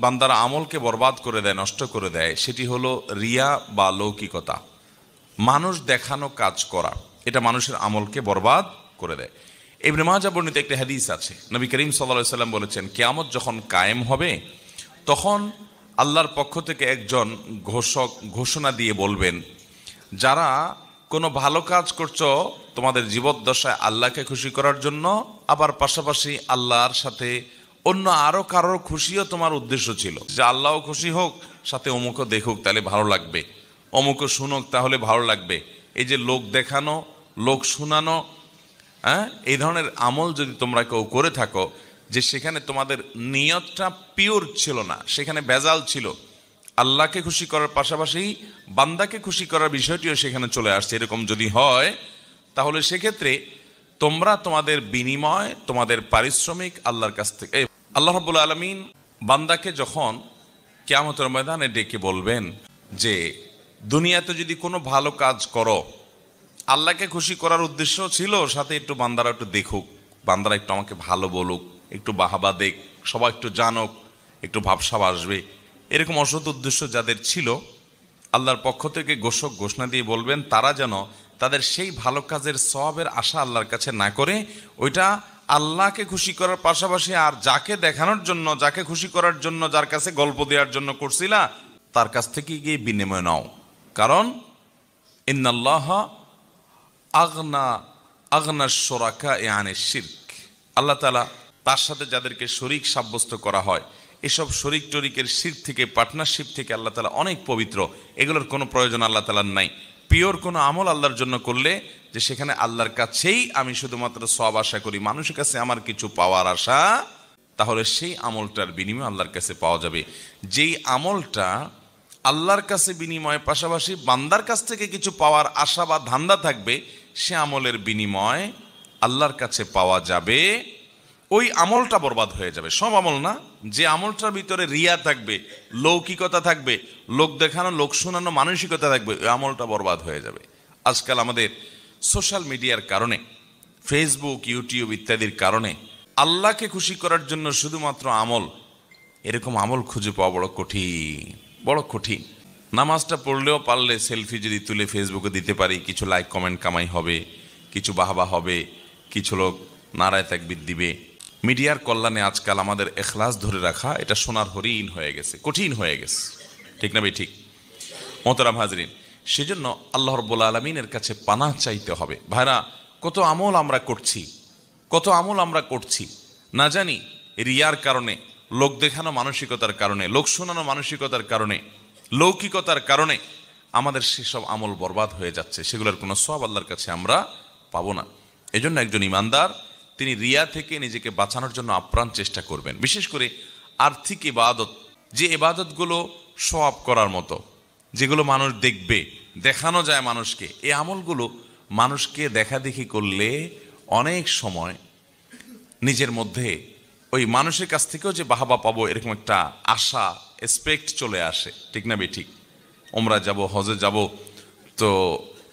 বান্দার আমলকে বরবাদ করে দেয়, নষ্ট করে দেয়, সেটি হলো রিয়া বা লৌকিকতা, মানুষ দেখানো কাজ করা। এটা মানুষের আমলকে বরবাদ করে দেয়। ইবনে মাজাহ বর্ণিত একটি হাদিস আছে, নবী করিম সাল্লাল্লাহু আলাইহি সাল্লাম বলেছেন, কিয়ামত যখন কায়েম হবে তখন আল্লাহর পক্ষ থেকে একজন ঘোষক ঘোষণা দিয়ে বলবেন, যারা কোনো ভালো কাজ করছো তোমাদের জীবদ্দশায় আল্লাহকে খুশি করার জন্য, আবার পাশাপাশি আল্লাহর সাথে অন্য আরো কারোর খুশিও তোমার উদ্দেশ্য ছিল, যে আল্লাহও খুশি হোক, সাথে অমুকও দেখুক তাহলে ভালো লাগবে, অমুকও শুনুক তাহলে ভালো লাগবে। এই যে লোক দেখানো, লোক শুনানো, হ্যাঁ, এই ধরনের আমল যদি তোমরা কেউ করে থাকো, যে সেখানে তোমাদের নিয়তটা পিওর ছিল না, সেখানে ভেজাল ছিল, আল্লাহকে খুশি করার পাশাপাশি বান্দাকে খুশি করার বিষয়টিও সেখানে চলে আসছে, এরকম যদি হয়, তাহলে সেক্ষেত্রে তোমরা তোমাদের বিনিময়, তোমাদের পারিশ্রমিক আল্লাহর কাছ থেকে, আল্লাহ রাব্বুল আলামিন বান্দাকে যখন কিয়ামতের ময়দানে ডেকে বলবেন যে দুনিয়াতে যদি কোনো ভালো কাজ করো, আল্লাহকে খুশি করার উদ্দেশ্য ছিল, সাথে একটু বান্দারা একটু দেখুক, বান্দারা একটু আমাকে ভালো বলুক, একটু বাহাবা দেখ, সবাই একটু জানুক, একটু ভাবসাব আসবে, এরকম অসৎ উদ্দেশ্য যাদের ছিল, আল্লাহর পক্ষ থেকে ঘোষক ঘোষণা দিয়ে বলবেন তারা যেন তাদের সেই ভালো কাজের সওয়াবের আশা আল্লাহর কাছে না করে, ওইটা আল্লাহকে খুশি করার পাশাপাশি আর যাকে দেখানোর জন্য, যাকে খুশি করার জন্য, যার কাছে গল্প দেওয়ার জন্য করছিলা, তার কাছ থেকে গিয়ে বিনিময় নাও। কারণ ইন্নাল্লাহ আগনা আগনা শুরাকা আনিশ শিরক, আল্লাহ তাআলা তার সাথে যাদেরকে শরীক সাব্যস্ত করা হয়, এসব শরীক টরিকের শিরক থেকে, পার্টনারশিপ থেকে আল্লাহ তাআলা অনেক পবিত্র। এগুলোর কোনো প্রয়োজন আল্লাহ তাআলার নাই। পিওর কোনো আমল আল্লাহর জন্য করলে, যে সেখানে আল্লাহর কাছেই আমি শুধুমাত্র সওয়াব আশা করি, মানুষের কাছে আমার কিছু পাওয়ার আশা, তাহলে সেই আমলটার বিনিময় আল্লাহর কাছে পাওয়া যাবে। যেই আমলটা আল্লাহর কাছে বিনিময় পাশাপাশি বান্দার কাছ থেকে কিছু পাওয়ার আশা বা ধান্দা থাকবে, সে আমলের বিনিময় আল্লাহর কাছে পাওয়া যাবে, ওই আমলটা বরবাদ হয়ে যাবে। সব আমল না, যে আমলটার ভিতরে রিয়া থাকবে, লৌকিকতা থাকবে, লোক দেখানো, লোক শোনানো মানসিকতা থাকবে, ওই আমলটা বরবাদ হয়ে যাবে। আজকাল আমাদের সোশ্যাল মিডিয়ার কারণে, ফেসবুক, ইউটিউব ইত্যাদির কারণে আল্লাহকে খুশি করার জন্য শুধুমাত্র আমল, এরকম আমল খুঁজে পাওয়া বড় কঠিন, বড় কঠিন। নামাজটা পড়লেও পারলে সেলফি যদি তুলে ফেসবুকে দিতে পারি, কিছু লাইক কমেন্ট কামাই হবে, কিছু বাহবা হবে, কিছু লোক নারায় তাকবীর দিবে। মিডিয়ার কল্যাণে আজকাল আমাদের এখলাস ধরে রাখা, এটা সোনার হরিণ হয়ে গেছে, কঠিন হয়ে গেছে, ঠিক না ভাই? ঠিক। মোহতারাম হাজরিন, সেজন্য আল্লাহ রাব্বুল আলামিনের কাছে পানাহ চাইতে হবে। ভাইরা, কত আমল আমরা করছি, কত আমল আমরা করছি, না জানি রিয়ার কারণে, লোক দেখানো মানসিকতার কারণে, লোক শোনানো মানসিকতার কারণে, লৌকিকতার কারণে আমাদের সেসব আমল বরবাদ হয়ে যাচ্ছে, সেগুলোর কোনো সওয়াব আল্লাহর কাছে আমরা পাবো না। এজন্য একজন ইমানদার তিনি রিয়া থেকে নিজেকে বাঁচানোর জন্য আপ্রাণ চেষ্টা করবেন। বিশেষ করে আর্থিক ইবাদত, যে ইবাদতগুলো সওয়াব করার মতো, যেগুলো মানুষ দেখবে, দেখানো যায় মানুষকে, এই আমলগুলো মানুষকে দেখাদেখি করলে অনেক সময় নিজের মধ্যে ওই মানুষের কাছ থেকেও যে বাহাবা পাবো, এরকম একটা আশা, এক্সপেক্ট চলে আসে, ঠিক না বে? ঠিক। ওমরা যাব, হজে যাব, তো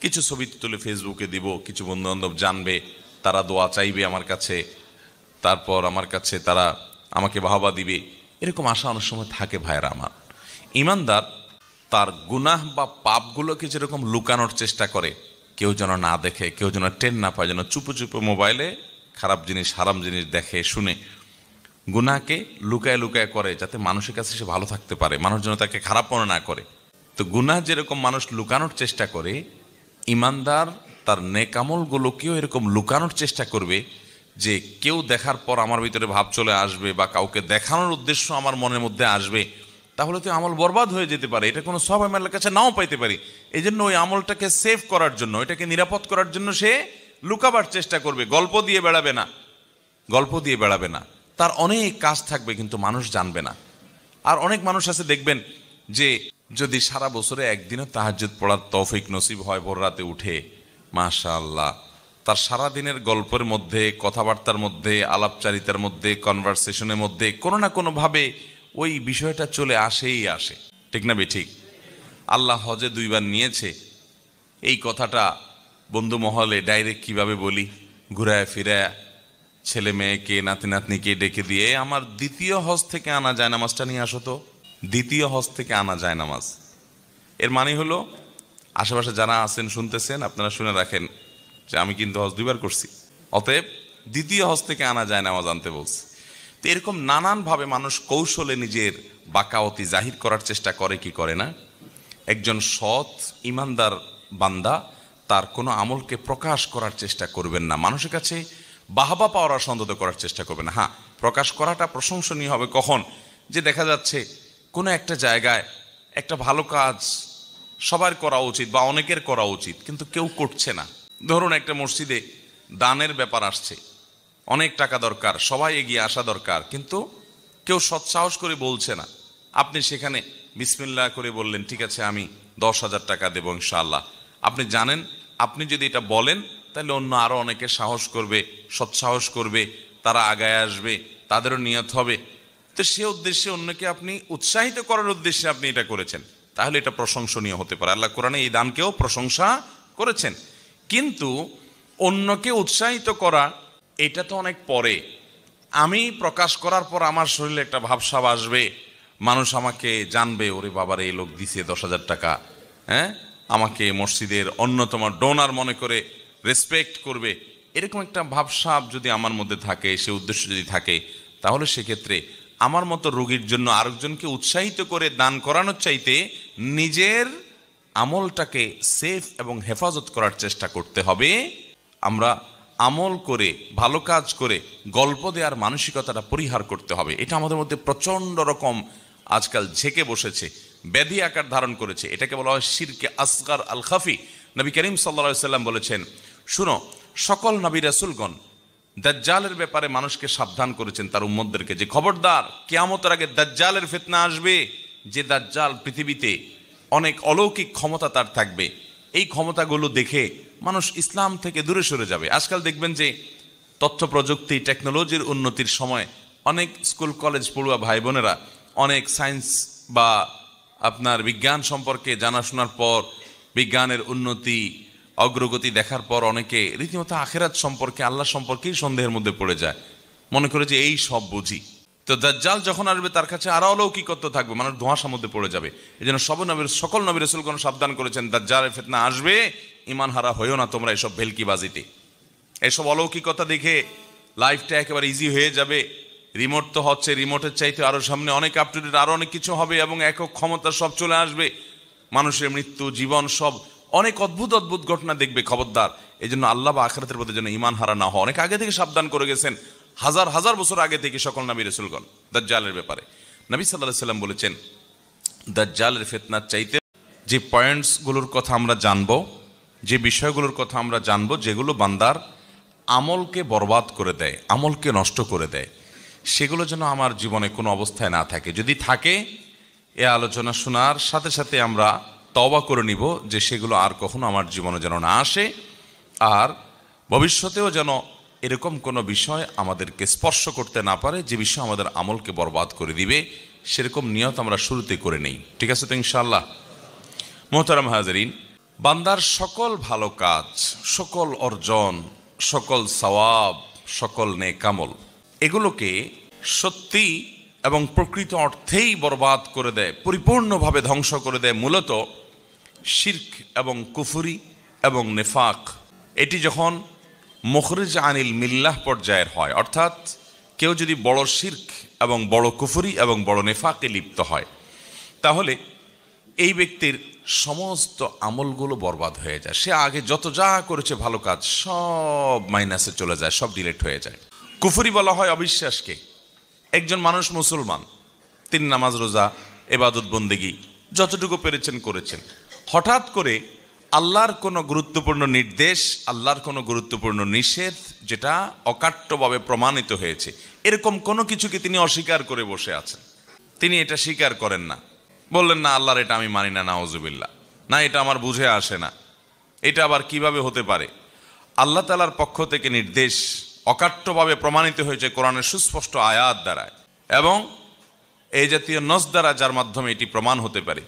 কিছু ছবি তুলে ফেসবুকে দিব, কিছু বন্ধু বান্ধব জানবে, তারা দোয়া চাইবে আমার কাছে, তারপর আমার কাছে তারা আমাকে বাহবা দিবে, এরকম আশা অনেক সময় থাকে। ভাইরা আমার, ইমানদার তার গুনাহ বা পাপগুলোকে যেরকম লুকানোর চেষ্টা করে, কেউ যেন না দেখে, কেউ যেন টের না পায়, যেন চুপে চুপে মোবাইলে খারাপ জিনিস, হারাম জিনিস দেখে শুনে, গুনাহকে লুকায় লুকায় করে, যাতে মানুষের কাছে সে ভালো থাকতে পারে, মানুষ যেন তাকে খারাপ মনে না করে। তো গুনাহ যেরকম মানুষ লুকানোর চেষ্টা করে, ইমানদার তার নেক আমলগুলোকেও এরকম লুকানোর চেষ্টা করবে, যে কেউ দেখার পর আমার ভিতরে ভাব চলে আসবে, বা কাউকে দেখানোর উদ্দেশ্য আমার মনের মধ্যে আসবে, তাহলে তো আমল বরবাদ হয়ে যেতে পারে, এটা কোনো সওয়াব আমি আল্লাহর কাছে নাও পাইতে পারি। এই জন্য ওই আমলটাকে সেভ করার জন্য, এটাকে নিরাপদ করার জন্য সে লুকাবার চেষ্টা করবে, গল্প দিয়ে বেড়াবে না, গল্প দিয়ে বেড়াবে না। তার অনেক কাজ থাকবে কিন্তু মানুষ জানবে না। আর অনেক মানুষ আছে দেখবেন, যে যদি সারা বছরে একদিনও তাহাজ্জুদ পড়ার তৌফিক নসিব হয়, ভোর রাতে উঠে, মাশাআল্লাহ, তার সারা দিনের গল্পের মধ্যে, কথাবার্তার মধ্যে, আলাপচারিতার মধ্যে, কনভারসেশনের মধ্যে কোনো না কোনোভাবে ওই বিষয়টা চলে আসেই আসে, ঠিক না বে? ঠিক। আল্লাহ হজে 2 বার নিয়েছে, এই কথাটা বন্ধু মহলে ডাইরেক্ট কিভাবে বলি, ঘুরায় ফিরায় ছেলে মেয়েকে নাতি নাতনিকে ডেকে দিয়ে আমার দ্বিতীয় হজ থেকে আনা যায় নামাজটা নিয়ে আসো তো। দ্বিতীয় হজ থেকে আনা যায় নামাজ, এর মানে হলো আশেপাশে যারা আছেন শুনতেছেন, আপনারা শুনে রাখেন যে আমি কিন্তু হজ 2বার করছি, অতএব দ্বিতীয় হজ থেকে আনা যায় নামাজ আনতে বলছি। তো এরকম নানানভাবে মানুষ কৌশলে নিজের বাকাওয়াতি জাহির করার চেষ্টা করে কি করে না। একজন সৎ ইমানদার বান্দা তার কোনো আমলকে প্রকাশ করার চেষ্টা করবেন না, মানুষের কাছে বাহবা পাওয়ার সন্তত করার চেষ্টা করবেন না। হ্যাঁ, প্রকাশ করাটা প্রশংসনীয় হবে কখন, যে দেখা যাচ্ছে কোনো একটা জায়গায় একটা ভালো কাজ সবার করা উচিত বা অনেকের করা উচিত, কিন্তু কেউ করছে না। ধরুন একটা মসজিদে দানের ব্যাপার আসছে, অনেক টাকা দরকার, সবাই এগিয়ে আসা দরকার, কিন্তু কেউ সৎসাহস করে বলছে না। আপনি সেখানে বিসমিল্লাহ করে বললেন, ঠিক আছে আমি 10,000 টাকা দেবো ইনশাআল্লাহ। আপনি জানেন আপনি যদি এটা বলেন তাহলে অন্য আরো অনেকে সাহস করবে, সৎসাহস করবে, তারা আগায় আসবে, তাদেরও নিয়ত হবে। তো সে উদ্দেশ্যে অন্যকে আপনি উৎসাহিত করার উদ্দেশ্যে আপনি এটা করেছেন, তাহলে এটা প্রশংসনীয় হতে পারে। আল্লাহ কোরআনে এই দানকেও প্রশংসা করেছেন। কিন্তু অন্যকে উৎসাহিত করা এটা তো অনেক পরে। আমি প্রকাশ করার পর আমার শরীরে একটা ভাবসাব আসবে, মানুষ আমাকে জানবে, ওরে বাবার এই লোক দিছে 10,000 টাকা, হ্যাঁ, আমাকে মসজিদের অন্যতম ডোনার মনে করে রেসপেক্ট করবে, এরকম একটা ভাবসাব যদি আমার মধ্যে থাকে, সে উদ্দেশ্য যদি থাকে, তাহলে সেক্ষেত্রে আমার মতো রোগীর জন্য আরেকজনকে উৎসাহিত করে দান করানোর চাইতে নিজের আমলটাকে সেফ এবং হেফাজত করার চেষ্টা করতে হবে। আমরা আমল করে, ভালো কাজ করে গল্প দেওয়ার মানসিকতাটা পরিহার করতে হবে। এটা আমাদের মধ্যে প্রচণ্ড রকম আজকাল ঝেঁকে বসেছে, ব্যাধি আকার ধারণ করেছে। এটাকে বলা হয় শিরকে আসগার আল খাফি। নবী করিম সাল্লাল্লাহু আলাইহি সাল্লাম বলেছেন, শুনো, সকল নবী রাসূলগণ দাজ্জালের ব্যাপারে মানুষকে সাবধান করেছেন, তার উম্মতদেরকে, যে খবরদার কিয়ামতের আগে দাজ্জালের ফিতনা আসবে, যে দাজ্জাল পৃথিবীতে অনেক অলৌকিক ক্ষমতা তার থাকবে, এই ক্ষমতাগুলো দেখে মানুষ ইসলাম থেকে দূরে সরে যাবে। আজকাল দেখবেন যে তথ্য প্রযুক্তি টেকনোলজির উন্নতির সময় অনেক স্কুল কলেজ পড়ুয়া ভাই বোনেরা অনেক সায়েন্স বা আপনার বিজ্ঞান সম্পর্কে জানাশোনার পর, বিজ্ঞানের উন্নতি অগ্রগতি দেখার পর অনেকে রীতিমতো আখেরাত সম্পর্কে, আল্লাহ সম্পর্কেই সন্দেহের মধ্যে পড়ে যায়, মনে করে যে এই সব বুঝি। তো দাজ্জাল যখন আসবে তার কাছে আরো অলৌকিকত্ব থাকবে, মানুষ ধোঁয়াশার মধ্যে পড়ে যাবে। এই জন্য সকল নবী রাসূলগণ সাবধান করেছেন, দাজ্জালের ফিতনা আসবে, ইমান হারা হইও না তোমরা এসব ভেলকিবাজিতে। এসব অলৌকিকতা দেখে লাইফটা একেবারে ইজি হয়ে যাবে। রিমোট তো হচ্ছে, রিমোটের চাইতে আরো সামনে অনেক আপ টু ডেট আরো অনেক কিছু হবে, এবং একক ক্ষমতা সব চলে আসবে। মানুষের মৃত্যু, জীবন, সব অনেক অদ্ভুত অদ্ভুত ঘটনা দেখবে। খবরদার, এই জন্য আল্লাহ বা আখিরাতের প্রতি যেন ইমান হারা না হয়, অনেক আগে থেকে সাবধান করে গেছেন, হাজার হাজার বছর আগে থেকে সকল নবী রাসূলগণ দাজ্জালের ব্যাপারে। নবী সাল্লাল্লাহু আলাইহি সাল্লাম বলেছেন, দাজ্জালের ফিতনার চাইতে যে পয়েন্টসগুলোর কথা আমরা জানবো, যে বিষয়গুলোর কথা আমরা জানবো, যেগুলো বান্দার আমলকে বরবাদ করে দেয়, আমলকে নষ্ট করে দেয়, সেগুলো যেন আমার জীবনে কোনো অবস্থায় না থাকে। যদি থাকে, এ আলোচনা শোনার সাথে সাথে আমরা তওবা করে নিব যে সেগুলো আর কখনো আমার জীবনে যেন না আসে, আর ভবিষ্যতেও যেন এরকম কোনো বিষয় আমাদেরকে স্পর্শ করতে না পারে যে বিষয় আমাদের আমলকে বরবাদ করে দিবে। সেরকম নিয়ত আমরা শুরুতে করে নেই, ঠিক আছে তো ইনশাআল্লাহ। মোহতারাম হাজরিন, বান্দার সকল ভালো কাজ, সকল অর্জন, সকল সওয়াব, সকল নেক আমল, এগুলোকে সত্যি এবং প্রকৃত অর্থেই বরবাদ করে দেয়, পরিপূর্ণভাবে ধ্বংস করে দেয় মূলত শিরক এবং কুফরি এবং নেফাক। এটি যখন মুখরিজ আনিল মিল্লাহ পর্যায়ের হয়, অর্থাৎ কেউ যদি বড় শিরক এবং বড় কুফরি এবং বড় নেফাকে লিপ্ত হয়, তাহলে এই ব্যক্তির সমস্ত আমলগুলো বরবাদ হয়ে যায়। সে আগে যত যা করেছে ভালো কাজ সব মাইনাসে চলে যায়, সব ডিলেট হয়ে যায়। কুফরি বলা হয় অবিশ্বাসকে। একজন মানুষ মুসলমান, তিনি নামাজ রোজা ইবাদত বন্দেগী যতটুকু পেরেছেন করেছেন, হঠাৎ করে আল্লাহর কোনো গুরুত্বপূর্ণ নির্দেশ, আল্লাহর কোনো গুরুত্বপূর্ণ নিষেধ, যেটা অকাট্যভাবে প্রমাণিত হয়েছে, এরকম কোনো কিছুকে তিনি অস্বীকার করে বসে আছেন। তিনি এটা স্বীকার করেন না, বললেন না আল্লাহর এটা আমি মানি না, নাউজুবিল্লাহ, না এটা আমার বুঝে আসে না, এটা আবার কিভাবে হতে পারে। আল্লাহ তাআলার পক্ষ থেকে নির্দেশ অকাট্যভাবে প্রমাণিত হয়েছে কোরআনের সুস্পষ্ট আয়াত দ্বারা, এবং এই জাতীয় নস দ্বারা, যার মাধ্যমে এটি প্রমাণ হতে পারে।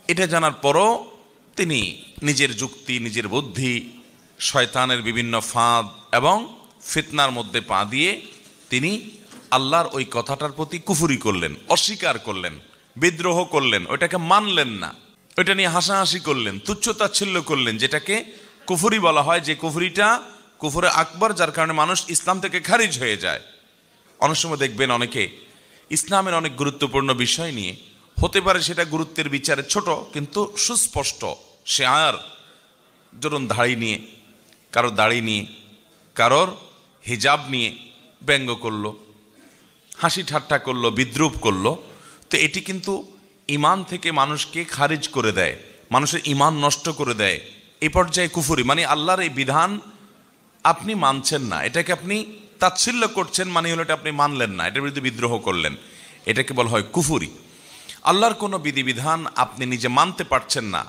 এটা জানার পরও তিনি নিজের যুক্তি, নিজের বুদ্ধি, শয়তানের বিভিন্ন ফাঁদ এবং ফিতনার মধ্যে পা দিয়ে তিনি আল্লাহর ওই কথাটার প্রতি কুফরি করলেন, অস্বীকার করলেন, বিদ্রোহ করলেন, ওইটাকে মানলেন না, ওইটা নিয়ে হাসাহাসি করলেন, তুচ্ছতাচ্ছিল্য করলেন, যেটাকে কুফরি বলা হয়, যে কুফরিটা কুফরে আকবর, যার কারণে মানুষ ইসলাম থেকে খারিজ হয়ে যায়। অনেক সময় দেখবেন অনেকে ইসলামের অনেক গুরুত্বপূর্ণ বিষয় নিয়ে, হতে পারে সেটা গুরুত্বের বিচারে ছোট কিন্তু সুস্পষ্ট শেয়ার, ধরুন দাড়ি নিয়ে, কারোর দাড়ি নিয়ে, কারোর হিজাব নিয়ে ব্যঙ্গ করলো, হাসি ঠাট্টা করলো, বিদ্রুপ করলো, তো এটি কিন্তু ইমান থেকে মানুষকে খারিজ করে দেয়, মানুষের ইমান নষ্ট করে দেয়। এই পর্যায়ে কুফরি, মানে আল্লাহর এই বিধান আপনি মানছেন না, এটাকে আপনি তাচ্ছিল্য করছেন, মানে হলো এটা আপনি মানলেন না, এটার বিরুদ্ধে বিদ্রোহ করলেন, এটাকে বলা হয় কুফরি। আল্লাহর কোনো বিধিবিধান আপনি নিজে মানতে পারছেন না,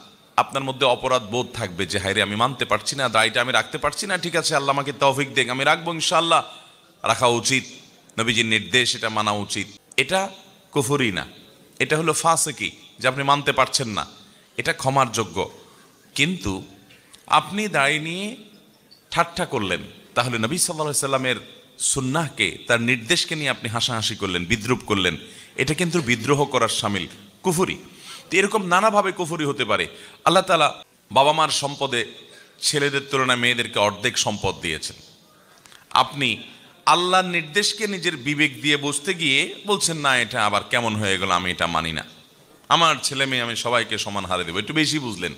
আপনার মধ্যে অপরাধ বোধ থাকবে যে হায়রে আমি মানতে পারছি না, দায়টা আমি রাখতে পারছি না, ঠিক আছে আল্লাহ আমাকে তৌফিক দেখ, আমি রাখবো ইনশাআল্লাহ, রাখা উচিত, নবীজির নির্দেশ, এটা মানা উচিত। এটা কুফরি না, এটা হলো ফাসিকি, যে আপনি মানতে পারছেন না, এটা ক্ষমার যোগ্য। কিন্তু আপনি দাড়ি নিয়ে ঠাট্টা করলেন, তাহলে নবী সাল্লাল্লাহু আলাইহি সাল্লামের সুন্নাহকে, তার নির্দেশকে নিয়ে আপনি হাসাহাসি করলেন, বিদ্রুপ করলেন, এটা কিন্তু বিদ্রোহ করার শামিল, কুফরি। তো এরকম নানাভাবে কুফরি হতে পারে। আল্লাহ তাআলা বাবা মার সম্পদে ছেলেদের তুলনায় মেয়েদেরকে অর্ধেক সম্পদ দিয়েছেন, আপনি আল্লাহর নির্দেশকে নিজের বিবেক দিয়ে বুঝতে গিয়ে বলছেন না এটা আবার কেমন হয়ে গেল, আমি এটা মানি না, আমার ছেলে মেয়ে আমি সবাইকে সমান হারে দেবো, একটু বেশি বুঝলেন।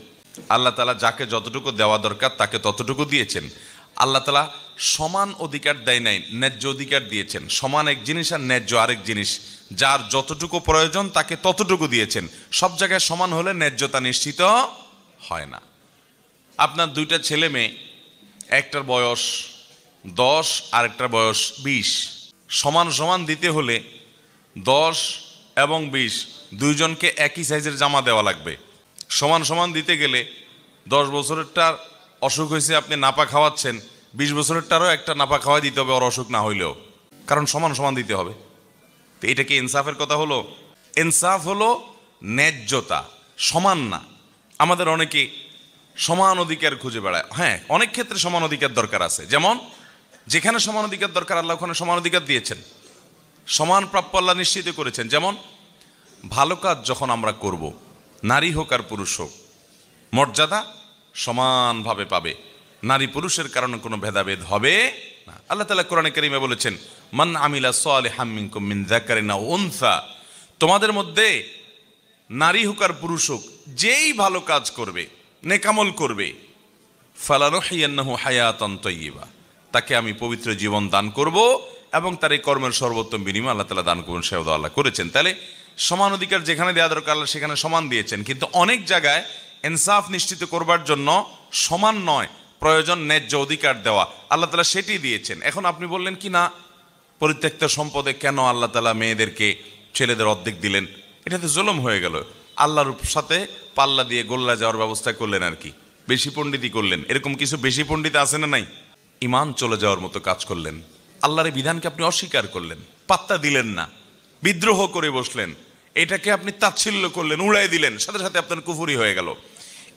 আল্লাহ তাআলা যাকে যতটুকু দেওয়া দরকার তাকে ততটুকু দিয়েছেন। আল্লাহ তাআলা সমান অধিকার দেয় নাই, ন্যায্য অধিকার দিয়েছেন। সমান এক জিনিস আর ন্যায্য আরেক জিনিস, যার যতটুকু প্রয়োজন তাকে ততটুকু দিয়েছেন। সব জায়গায় সমান হলে ন্যায্যতা নিশ্চিত হয় না। আপনার দুইটা ছেলে মেয়ে, একটার বয়স 10 আর একটার বয়স 20, সমান সমান দিতে হলে 10 এবং 20 দুইজনকে একই সাইজের জামা দেওয়া লাগবে। সমান সমান দিতে গেলে 10 বছরেরটার অসুখ হয়েছে, আপনি নাপা খাওয়াচ্ছেন, 20 বছরেরটারও একটা নাপা খাওয়াই দিতে হবে, ওর অসুখ না হইলেও, কারণ সমান সমান দিতে হবে। তো এটা কি ইনসাফের কথা হলো? ইনসাফ হলো ন্যায্যতা, সমান না। আমাদের অনেকে সমান অধিকার খুঁজে বেড়ায়। হ্যাঁ, অনেক ক্ষেত্রে সমান অধিকার দরকার আছে, যেমন যেখানে সমান অধিকার দরকার আল্লাহ ওখানে সমান অধিকার দিয়েছেন, সমান প্রাপ্য আল্লাহ নিশ্চিত করেছেন। যেমন ভালো কাজ যখন আমরা করব, নারী হোক আর পুরুষ হোক, মর্যাদা সমানভাবে পাবে, নারী পুরুষের কারণে কোনো ভেদাভেদ হবে না। আল্লাহ তাআলা কোরআনে কারীমে বলেছেন, মান আমিলা সালিহাম মিনকুম মিন যাকারিন আও উনসা, তোমাদের মধ্যে নারী হোক আর পুরুষ হোক, যেই ভালো কাজ করবে, নেকামল করবে, ফালানুহিয়ান্নাহু হায়াতান তাইয়্যিবা, তাকে আমি পবিত্র জীবন দান করব এবং তার এই কর্মের সর্বোত্তম বিনিময় আল্লাহ তাআলা দান করবেন, সেও আল্লাহ করেছেন। তাহলে সমান অধিকার যেখানে দেওয়া দরকার আল্লাহ সেখানে সমান দিয়েছেন। কিন্তু অনেক জায়গায় ইনসাফ নিশ্চিত করবার জন্য সমান নয়, প্রয়োজন ন্যায্য অধিকার দেওয়া, আল্লাহ তাআলা সেটি দিয়েছেন। এখন আপনি বললেন কি না, পরিত্যক্ত সম্পদে কেন আল্লাহ তাআলা মেয়েদেরকে ছেলেদের অর্ধেক দিলেন, এটা তো জুলুম হয়ে গেল। আল্লাহর সাথে পাল্লা দিয়ে গোল্লা যাওয়ার ব্যবস্থা করলেন, আর কি বেশি পণ্ডিতই করলেন। এরকম কিছু বেশি পণ্ডিত আছে না নাই? ইমান চলে যাওয়ার মতো কাজ করলেন, আল্লাহর এই বিধানকে আপনি অস্বীকার করলেন, পাত্তা দিলেন না, বিদ্রোহ করে বসলেন, এটাকে আপনি তাচ্ছিল্য করলেন, উড়াই দিলেন, সাথে সাথে আপনার কুফরি হয়ে গেল।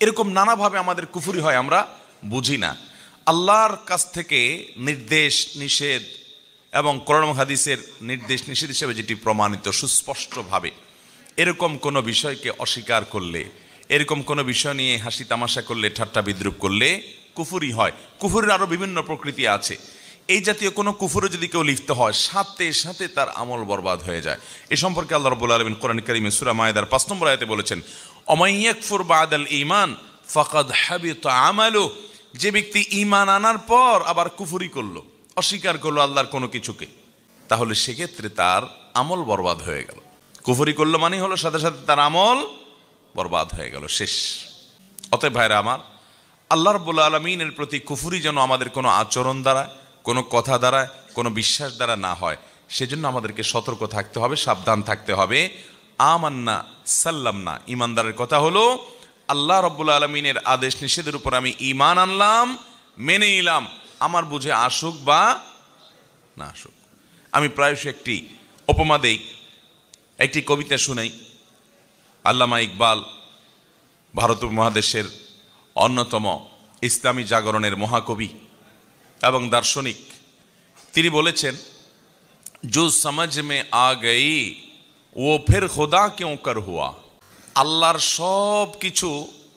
এরকম নানাভাবে আমাদের কুফরি হয়, আমরা বুঝি না। আল্লাহর কাছ থেকে নির্দেশ নিষেধ এবং কোরআন হাদিসের নির্দেশ নিষেধ হিসেবে যেটি প্রমাণিত সুস্পষ্টভাবে, এরকম কোনো বিষয়কে অস্বীকার করলে, এরকম কোনো বিষয় নিয়ে হাসি তামাশা করলে, ঠাট্টা বিদ্রুপ করলে কুফরি হয়। কুফরের আরও বিভিন্ন প্রকৃতি আছে। এই জাতীয় কোনো কুফরে যদি কেউ লিপ্ত হয়, সাথে সাথে তার আমল বরবাদ হয়ে যায়। এ সম্পর্কে আল্লাহ রাব্বুল আলামিন কোরআন কারীমে সূরা মায়েদার 5 নম্বর আয়াতে বলেছেন, ওমান ইয়াকফুর বাদাল ঈমান ফাকাদ হাবিতা আমালু, যে ব্যক্তি ঈমান আনার পর আবার কুফরি করলো, অস্বীকার করলো আল্লাহর কোনো কিছুকে, তাহলে সেক্ষেত্রে তার আমল বরবাদ হয়ে গেল। কুফরি করলো মানে হলো সাথে সাথে তার আমল বরবাদ হয়ে গেল, শেষ। অতএব ভাইরা আমার, আল্লাহ রাব্বুল আলামিনের প্রতি কুফরি যেন আমাদের কোনো আচরণ দ্বারা, কোনো কথা দ্বারা, কোনো বিশ্বাস দ্বারা না হয়, সেজন্য আমাদেরকে সতর্ক থাকতে হবে, সাবধান থাকতে হবে। আমান্না সাল্লামনা, ইমানদারের কথা হলো আল্লাহ রাব্বুল আলামিনের আদেশ নিষেধের উপর আমি ঈমান আনলাম, মেনে নিলাম, আমার বুঝে আসুক বা না আসুক। আমি প্রায়শই একটি উপমা দেই, একটি কবিতা শুনাই। আল্লামা ইকবাল ভারত উপমহাদেশের অন্যতম ইসলামী জাগরণের মহাকবি এবং দার্শনিক, তিনি বলেছেন, जो समझ में आ गई वो फिर खुदा क्यों कर हुआ। আল্লাহর সব কিছু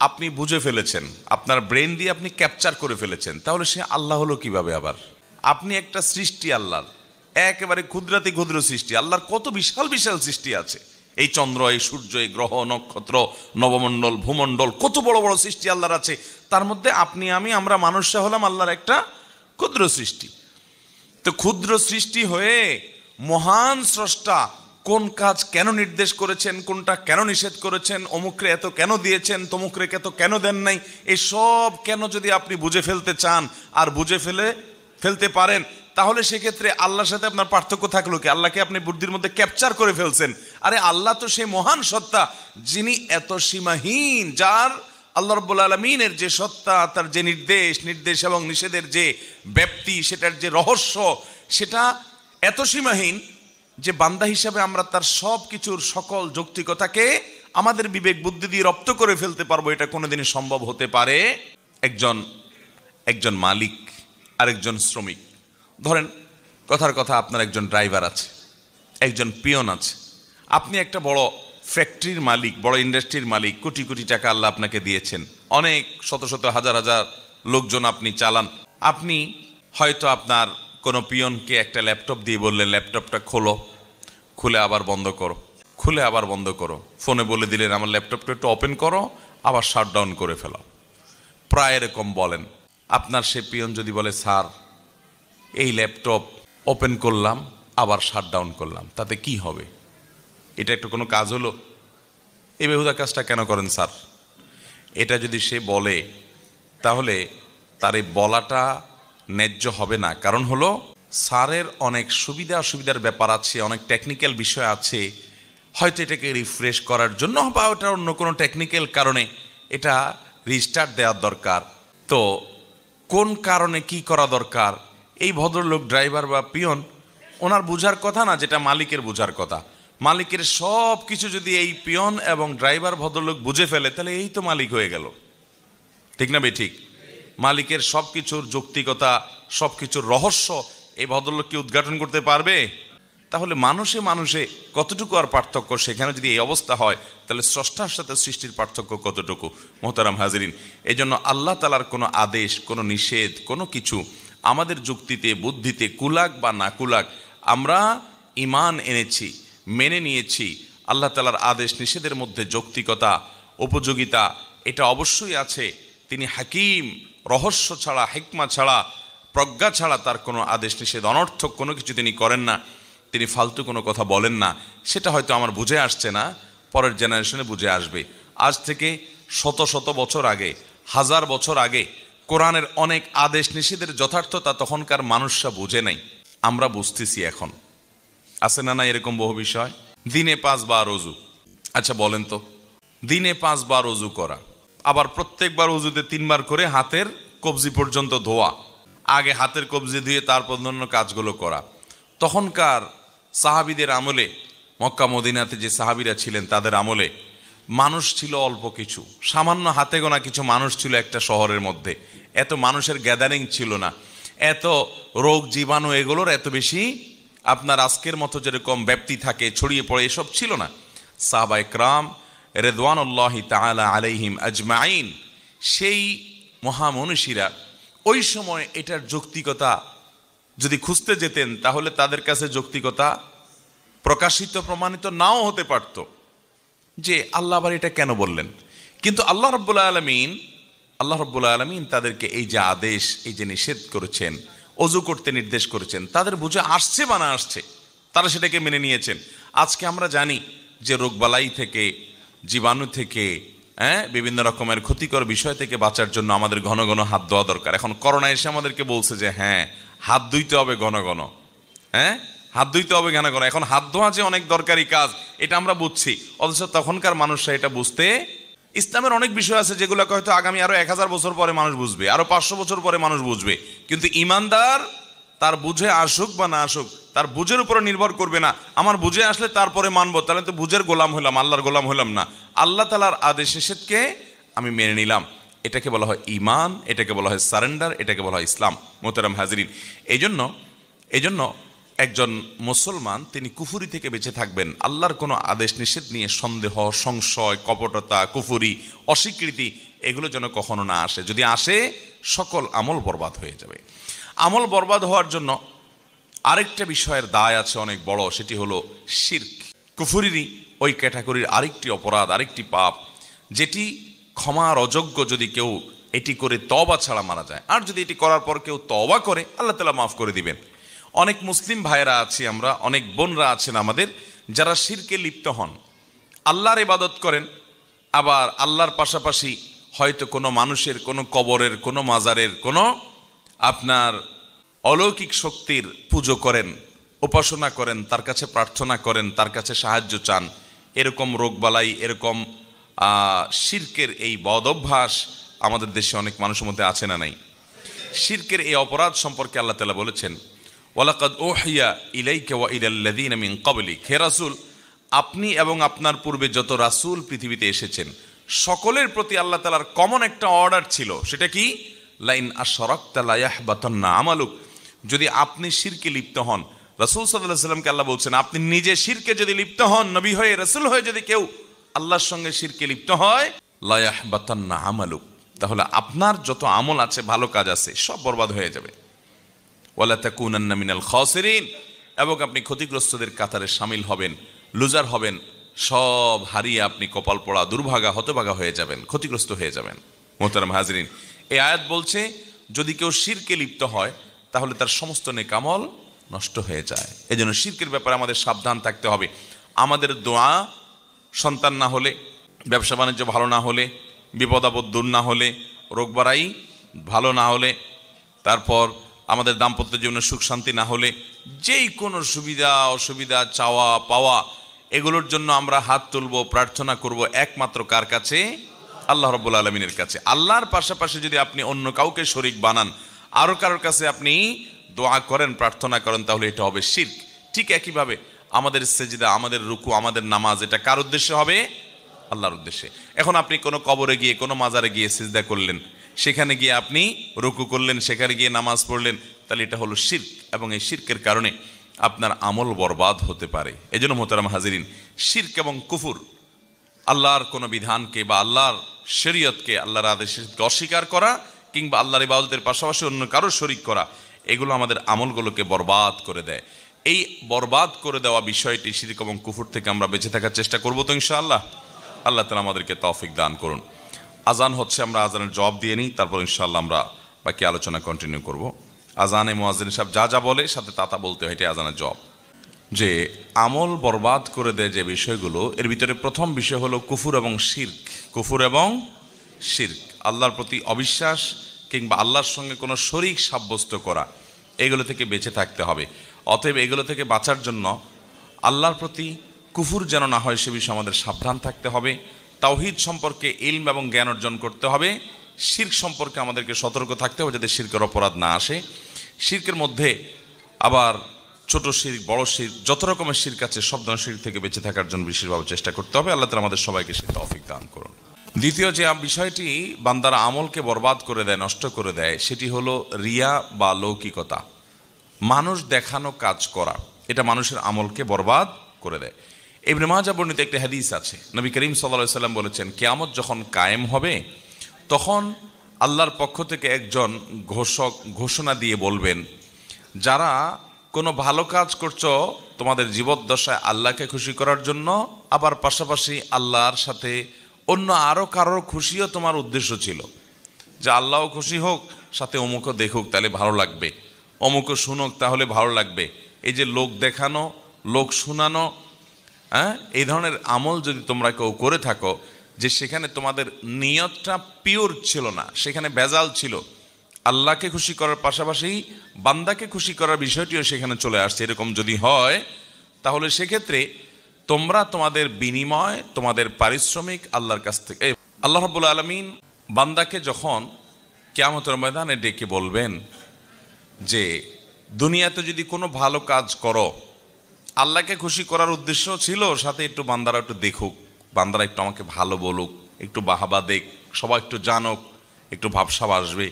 আপনি বুঝে ফেলেছেন, আপনার ব্রেন দিয়ে আপনি ক্যাপচার করে ফেলেছেন, তাহলে সে আল্লাহ হলো কিভাবে আবার? আপনি একটা সৃষ্টি আল্লাহর, একেবারে ক্ষুদ্রাতি ক্ষুদ্র সৃষ্টি। আল্লাহর কত বিশাল বিশাল সৃষ্টি আছে, এই চন্দ্র, এই সূর্য, এই গ্রহ নক্ষত্র, নবমণ্ডল, ভূমণ্ডল, কত বড় বড় সৃষ্টি আল্লাহর আছে। তার মধ্যে আপনি আমরা মানুষরা হলাম আল্লাহর একটা ক্ষুদ্র সৃষ্টি। তো ক্ষুদ্র সৃষ্টি হয়ে মহান স্রষ্টা কোন কাজ কেন নির্দেশ করেছেন, কোনটা কেন নিষেধ করেছেন, অমুকরে এত কেন দিয়েছেন, তমুকরে এত কেন দেন নাই, এই সব কেন যদি আপনি বুঝে ফেলতে চান আর বুঝে ফেলতে পারেন, তাহলে সেক্ষেত্রে আল্লাহর সাথে আপনার পার্থক্য থাকলো কি? আল্লাহকে আপনি বুদ্ধির মধ্যে ক্যাপচার করে ফেলছেন। আরে আল্লাহ তো সেই মহান সত্তা যিনি এত সীমাহীন, যার আল্লাহ রাব্বুল আলামিনের যে সত্তা, তার যে নির্দেশ এবং নিষেধের যে ব্যাপ্তি, সেটার যে রহস্য, সেটা এত সীমাহীন যে বান্দা হিসাবে আমরা তার সব কিছুর সকল যৌক্তিকতাকে আমাদের বিবেক বুদ্ধি দিয়ে রপ্ত করে ফেলতে পারবো, এটা কোনোদিনই সম্ভব হতে পারে? একজন মালিক আর একজন শ্রমিক, ধরেন কথার কথা, আপনার একজন ড্রাইভার আছে, একজন পিয়ন আছে। আপনি একটা বড় ফ্যাক্টরির মালিক, বড় ইন্ডাস্ট্রির মালিক, কোটি কোটি টাকা আল্লাহ আপনাকে দিয়েছেন, অনেক শত শত হাজার হাজার লোকজন আপনি চালান। আপনি হয়তো আপনার কোনো পিয়নকে একটা ল্যাপটপ দিয়ে বললেন, ল্যাপটপটা খোলো, খুলে আবার বন্ধ করো, খুলে আবার বন্ধ করো। ফোনে বলে দিলেন, আমার ল্যাপটপটা একটু ওপেন করো, আবার শাটডাউন করে ফেলো। প্রায় এরকম বলেন। আপনার সে পিয়ন যদি বলে, স্যার এই ল্যাপটপ ওপেন করলাম আবার শাটডাউন করলাম, তাতে কি হবে? এটা একটা কোনো কাজ হলো? এই বেহুদা কাজটা কেন করেন স্যার? এটা যদি সে বলে, তাহলে তার এই বলাটা ন্যায্য হবে না। কারণ হলো, স্যারের অনেক সুবিধা অসুবিধার ব্যাপার আছে, অনেক টেকনিক্যাল বিষয় আছে, হয়তো এটাকে রিফ্রেশ করার জন্য বা ওটা অন্য কোনো টেকনিক্যাল কারণে এটা রিস্টার্ট দেওয়ার দরকার। তো কোন কারণে কি করা দরকার, এই ভদ্রলোক ড্রাইভার বা পিয়ন ওনার বুঝার কথা না, যেটা মালিকের বুঝার কথা। মালিকের সব কিছু যদি এই পিয়ন এবং ড্রাইভার ভদ্রলোক বুঝে ফেলে, তাহলে এই তো মালিক হয়ে গেল, ঠিক না? ঠিক। মালিকের সব কিছুর যৌক্তিকতা, সব কিছুর রহস্য এই ভদ্রলোক কি উদ্ঘাটন করতে পারবে? তাহলে মানুষে কতটুকু আর পার্থক্য? সেখানে যদি এই অবস্থা হয়, তাহলে স্রষ্টার সাথে সৃষ্টির পার্থক্য কতটুকু? মোহতারাম হাজিরিন, এই জন্য আল্লাহ তাআলার কোনো আদেশ, কোনো নিষেধ, কোনো কিছু আমাদের যুক্তিতে বুদ্ধিতে কুলাক বা না কুলাক, আমরা ঈমান এনেছি, মেনে নিয়েছি। আল্লাহ তাআলার আদেশ নিষেধের মধ্যে যৌক্তিকতা, উপযোগিতা এটা অবশ্যই আছে। তিনি হাকিম, রহস্য ছাড়া, হিকমা ছাড়া, প্রজ্ঞা ছাড়া তার কোনো আদেশ নিষেধ অনর্থক কোনো কিছু তিনি করেন না। তিনি ফালতু কোনো কথা বলেন না। সেটা হয়তো আমার বুঝে আসছে না, পরের জেনারেশনে বুঝে আসবে। আজ থেকে শত শত বছর আগে, হাজার বছর আগে কোরআনের অনেক আদেশ নিষেধের যথার্থতা তখনকার মানুষরা বুঝে নাই, আমরা বুঝতেছি এখন। আছে না এরকম বহু বিষয়? দিনে 5 বার অজু। আচ্ছা বলেন তো, দিনে 5 বার অজু করা, আবার প্রত্যেকবার অজুতে 3 বার করে হাতের কবজি পর্যন্ত ধোয়া, আগে হাতের কবজি ধুয়ে তারপর অন্য কাজগুলো করা। তখনকার সাহাবীদের আমলে, মক্কা মদিনাতে যে সাহাবীরা ছিলেন তাদের আমলে মানুষ ছিল অল্প কিছু, সামান্য হাতে গোনা কিছু মানুষ ছিল একটা শহরের মধ্যে। এত মানুষের গ্যাদারিং ছিল না, এত রোগ জীবাণু এগুলোর এত বেশি আপনার আজকের মতো যেরকম ব্যাপ্তি থাকে, ছড়িয়ে পড়ে, এসব ছিল না। সাহাবায়ে কেরাম রিদওয়ানুল্লাহি তাআলা আলাইহিম আজমাইন, সেই মহামনীষীরা ওই সময় এটার যৌক্তিকতা যদি খুঁজতে যেতেন, তাহলে তাদের কাছে যৌক্তিকতা প্রকাশিত প্রমাণিত নাও হতে পারত, যে আল্লাহ আবার এটা কেন বললেন। কিন্তু আল্লাহ রাব্বুল আলামিন তাদেরকে এই যে আদেশ, এই যে নিষেধ করেছেন, অজু করতে নির্দেশ করেছেন, তাদের বুঝে আসছে বা না আসছে, তারা সেটাকে মেনে নিয়েছেন। আজকে আমরা জানি যে রোগবালাই থেকে, জীবাণু থেকে, বিভিন্ন রকমের ক্ষতিকর বিষয় থেকে বাঁচার জন্য আমাদের ঘন ঘন হাত ধোয়া দরকার। এখন করোনা এসে আমাদেরকে বলছে যে হ্যাঁ, হাত ধুইতে হবে ঘন ঘন, হাত ধুইতে হবে ঘন ঘন। এখন হাত ধোয়া যে অনেক দরকারি কাজ, এটা আমরা বুঝছি, অথচ তখনকার মানুষরা এটা বুঝতে, ইসলামের অনেক বিষয় আছে যেগুলো হয়তো আগামী আরো 1000 বছর পরে মানুষ বুঝবে, আরো 500 বছর পরে মানুষ বুঝবে, কিন্তু ইমানদার তার বুঝে আসুক বা না আসুক, তার বুঝের উপরে নির্ভর করবে না। আমার বুঝে আসলে তারপরে মানবো, তাহলে তো বুঝের গোলাম হলাম, আল্লাহর গোলাম হলাম না। আল্লাহ তাআলার আদেশ নিষেধকে আমি মেনে নিলাম, এটাকে বলা হয় ঈমান, এটাকে বলা হয় সারেন্ডার, এটাকে বলা হয় ইসলাম। মোহতারাম হাজিরিন, এই জন্য এজন্য একজন মুসলমান তিনি কুফুরি থেকে বেঁচে থাকবেন আল্লাহর কোনো আদেশ নিষেধ নিয়ে সন্দেহ, সংশয়, কপটতা, কুফুরি, অস্বীকৃতি এগুলো যেন কখনো না আসে। যদি আসে সকল আমল বরবাদ হয়ে যাবে। আমল বরবাদ হওয়ার জন্য আরেকটা বিষয়ের দায় আছে অনেক বড়, সেটি হলো শিরক। কুফুরিরই ওই ক্যাটাগরির আরেকটি অপরাধ, আরেকটি পাপ, যেটি ক্ষমার অযোগ্য যদি কেউ এটি করে তওবা ছাড়া মারা যায়। আর যদি এটি করার পর কেউ তওবা করে আল্লাহ তাআলা মাফ করে দিবেন। অনেক মুসলিম ভাইয়েরা আছি আমরা, অনেক বোনরা আছেন আমাদের, যারা শিরকে লিপ্ত হন, আল্লাহর ইবাদত করেন, আবার আল্লাহর পাশাপাশি হয়তো কোনো মানুষের, কোনো কবরের, কোনো মাজারের, কোনো আপনার অলৌকিক শক্তির পুজো করেন, উপাসনা করেন, তার কাছে প্রার্থনা করেন, তার কাছে সাহায্য চান। এরকম রোগবালাই, এরকম শিরকের এই বদ অভ্যাস আমাদের দেশে অনেক মানুষের মধ্যে আছে না নাই? শিরকের এই অপরাধ সম্পর্কে আল্লাহ তাআলা বলেছেন, ওয়ালাকাদ উহিয়া ইলাইকা ওয়া ইলাল্লাযীনা মিন ক্বাবলিক, হে রাসূল, আপনি এবং আপনার পূর্বে যত রাসূল পৃথিবীতে এসেছেন সকলের প্রতি আল্লাহ তাআলার কমন একটা অর্ডার ছিল। সেটা কি? লাইন আশরাকতা লা ইয়াহবাতান্না আমালুক, যদি আপনি শিরকে লিপ্ত হন, রাসূল সাল্লাল্লাহু আলাইহি ওয়াসাল্লামকে আল্লাহ বলছেন, আপনি নিজে শিরকে যদি লিপ্ত হন, নবী হয়ে, রাসূল হয়ে যদি কেউ আল্লাহর সঙ্গে শিরকে লিপ্ত হয়, লা ইয়াহবাতান্না আমালুক, তাহলে আপনার যত আমল আছে, ভালো কাজ আছে, সব বরবাদ হয়ে যাবে। ওয়ালা তাকুনান্না মিনাল খাসিরিন, এবং আপনি ক্ষতিগ্রস্তদের কাতারে শামিল হবেন, লুজার হবেন, সব হারিয়ে আপনি কপাল পোড়া, দুর্ভাগা, হতভাগা হয়ে যাবেন, ক্ষতিগ্রস্ত হয়ে যাবেন। মোহতারাম হাজরিন, এই আয়াত বলছে যদি কেউ শিরকে লিপ্ত হয় তাহলে তার সমস্ত নেক আমল নষ্ট হয়ে যায়। এজন্য শিরকের ব্যাপারে আমাদের সাবধান থাকতে হবে। আমাদের দোয়া, সন্তান না হলে, ব্যবসা বাণিজ্য ভালো না হলে, বিপদ আপদ দূর না হলে, রোগ বাড়াই ভালো না হলে, তারপর আমাদের দাম্পত্য জীবনে সুখ শান্তি না হলে, যেই কোনো সুবিধা অসুবিধা, চাওয়া পাওয়া, এগুলোর জন্য আমরা হাত তুলব, প্রার্থনা করব একমাত্র কার কাছে? আল্লাহ রাব্বুল আলামিনের কাছে। আল্লাহর পাশাপাশি যদি আপনি অন্য কাউকে শরীক বানান, আরো কারোর কাছে আপনি দোয়া করেন, প্রার্থনা করেন, তাহলে এটা হবে শিরক। ঠিক একইভাবে আমাদের সেজদা, আমাদের রুকু, আমাদের নামাজ, এটা কার উদ্দেশ্যে হবে? আল্লাহর উদ্দেশ্যে। এখন আপনি কোনো কবরে গিয়ে, কোনো মাজারে গিয়ে সিজদা করলেন, সেখানে গিয়ে আপনি রুকু করলেন, সেখানে গিয়ে নামাজ পড়লেন, তাহলে এটা হলো শিরক, এবং এই শিরকের কারণে আপনার আমল বরবাদ হতে পারে। এজন্য মোহতারাম হাজিরিন, শিরক এবং কুফর, আল্লাহর কোনো বিধানকে বা আল্লাহর শরীয়তকে, আল্লাহর আদেশকে অস্বীকার করা, কিংবা আল্লাহর ইবাদতের পাশাপাশি অন্য কারো শরীক করা, এগুলো আমাদের আমলগুলোকে বরবাদ করে দেয়। এই বরবাদ করে দেওয়া বিষয়টি, শিরক এবং কুফর থেকে আমরা বেঁচে থাকার চেষ্টা করবো তো ইনশাআল্লাহ। আল্লাহ তাআলা আমাদেরকে তৌফিক দান করুন। আজান হচ্ছে, আমরা আজানের জবাব দিয়ে নিই, তারপর ইনশাআল্লাহ আমরা বাকি আলোচনা কন্টিনিউ করব। আজানে মুয়াজ্জিন সাহেব যা যা বলে সাথে তা বলতে হয়, এটাই আজানের জবাব। যে আমল বরবাদ করে দেয় যে বিষয়গুলো, এর ভিতরে প্রথম বিষয় হলো কুফর এবং শিরক। কুফর এবং শিরক, আল্লাহর প্রতি অবিশ্বাস কিংবা আল্লাহর সঙ্গে কোনো শরীক সাব্যস্ত করা, এগুলো থেকে বেঁচে থাকতে হবে। অতএব এগুলো থেকে বাঁচার জন্য আল্লাহর প্রতি কুফর যেন না হয় সে বিষয়ে আমাদের সাবধান থাকতে হবে। তাওহীদ সম্পর্কে ইলম এবং জ্ঞান অর্জন করতে হবে। শিরক সম্পর্কে আমাদেরকে সতর্ক থাকতে হবে যাতে শিরকের অপরাধ না আসে। শিরকের মধ্যে আবার ছোট শিরক, বড় শিরক, যত রকমের শিরক আছে, সব ধরনের শিরক থেকে বেঁচে থাকার জন্য বিশেষভাবে চেষ্টা করতে হবে। আল্লাহ তাআলা আমাদের সবাইকে সে তৌফিক দান করুন। দ্বিতীয় যে বিষয়টি বান্দার আমলকে বরবাদ করে দেয়, নষ্ট করে দেয়, সেটি হলো রিয়া বা লৌকিকতা, মানুষ দেখানো কাজ করা। এটা মানুষের আমলকে বরবাদ করে দেয়। ইবনে মাজাহ বর্ণিত একটি হাদিস আছে, নবী করিম সাল্লাল্লাহু আলাইহি সাল্লাম বলেছেন, কিয়ামত যখন কায়েম হবে তখন আল্লাহর পক্ষ থেকে একজন ঘোষক ঘোষণা দিয়ে বলবেন, যারা কোনো ভালো কাজ করছো তোমাদের জীবদ্দশায় আল্লাহকে খুশি করার জন্য, আবার পাশাপাশি আল্লাহর সাথে অন্য আরও কারোর খুশিও তোমার উদ্দেশ্য ছিল, যে আল্লাহও খুশি হোক, সাথে অমুকও দেখুক তাহলে ভালো লাগবে, অমুকও শুনুক তাহলে ভালো লাগবে। এই যে লোক দেখানো, লোক শোনানো, এই ধরনের আমল যদি তোমরা কেউ করে থাকো, যে সেখানে তোমাদের নিয়তটা পিওর ছিল না, সেখানে ভেজাল ছিল, আল্লাহকে খুশি করার পাশাপাশি বান্দাকে খুশি করার বিষয়টিও সেখানে চলে আসছে, এরকম যদি হয়, তাহলে সেক্ষেত্রে তোমরা তোমাদের বিনিময়, তোমাদের পারিশ্রমিক আল্লাহর কাছ থেকে, আল্লাহ রাব্বুল আলামিন বান্দাকে যখন কিয়ামতের ময়দানে ডেকে বলবেন যে দুনিয়াতে যদি কোনো ভালো কাজ করো, আল্লাহকে খুশি করার উদ্দেশ্য ছিল, সাথে একটু বান্দারা একটু দেখুক, বান্দারা একটু আমাকে ভালো বলুক, একটু বাহাবা দেখ, সবাই একটু জানুক, একটু ভাবসাব আসবে,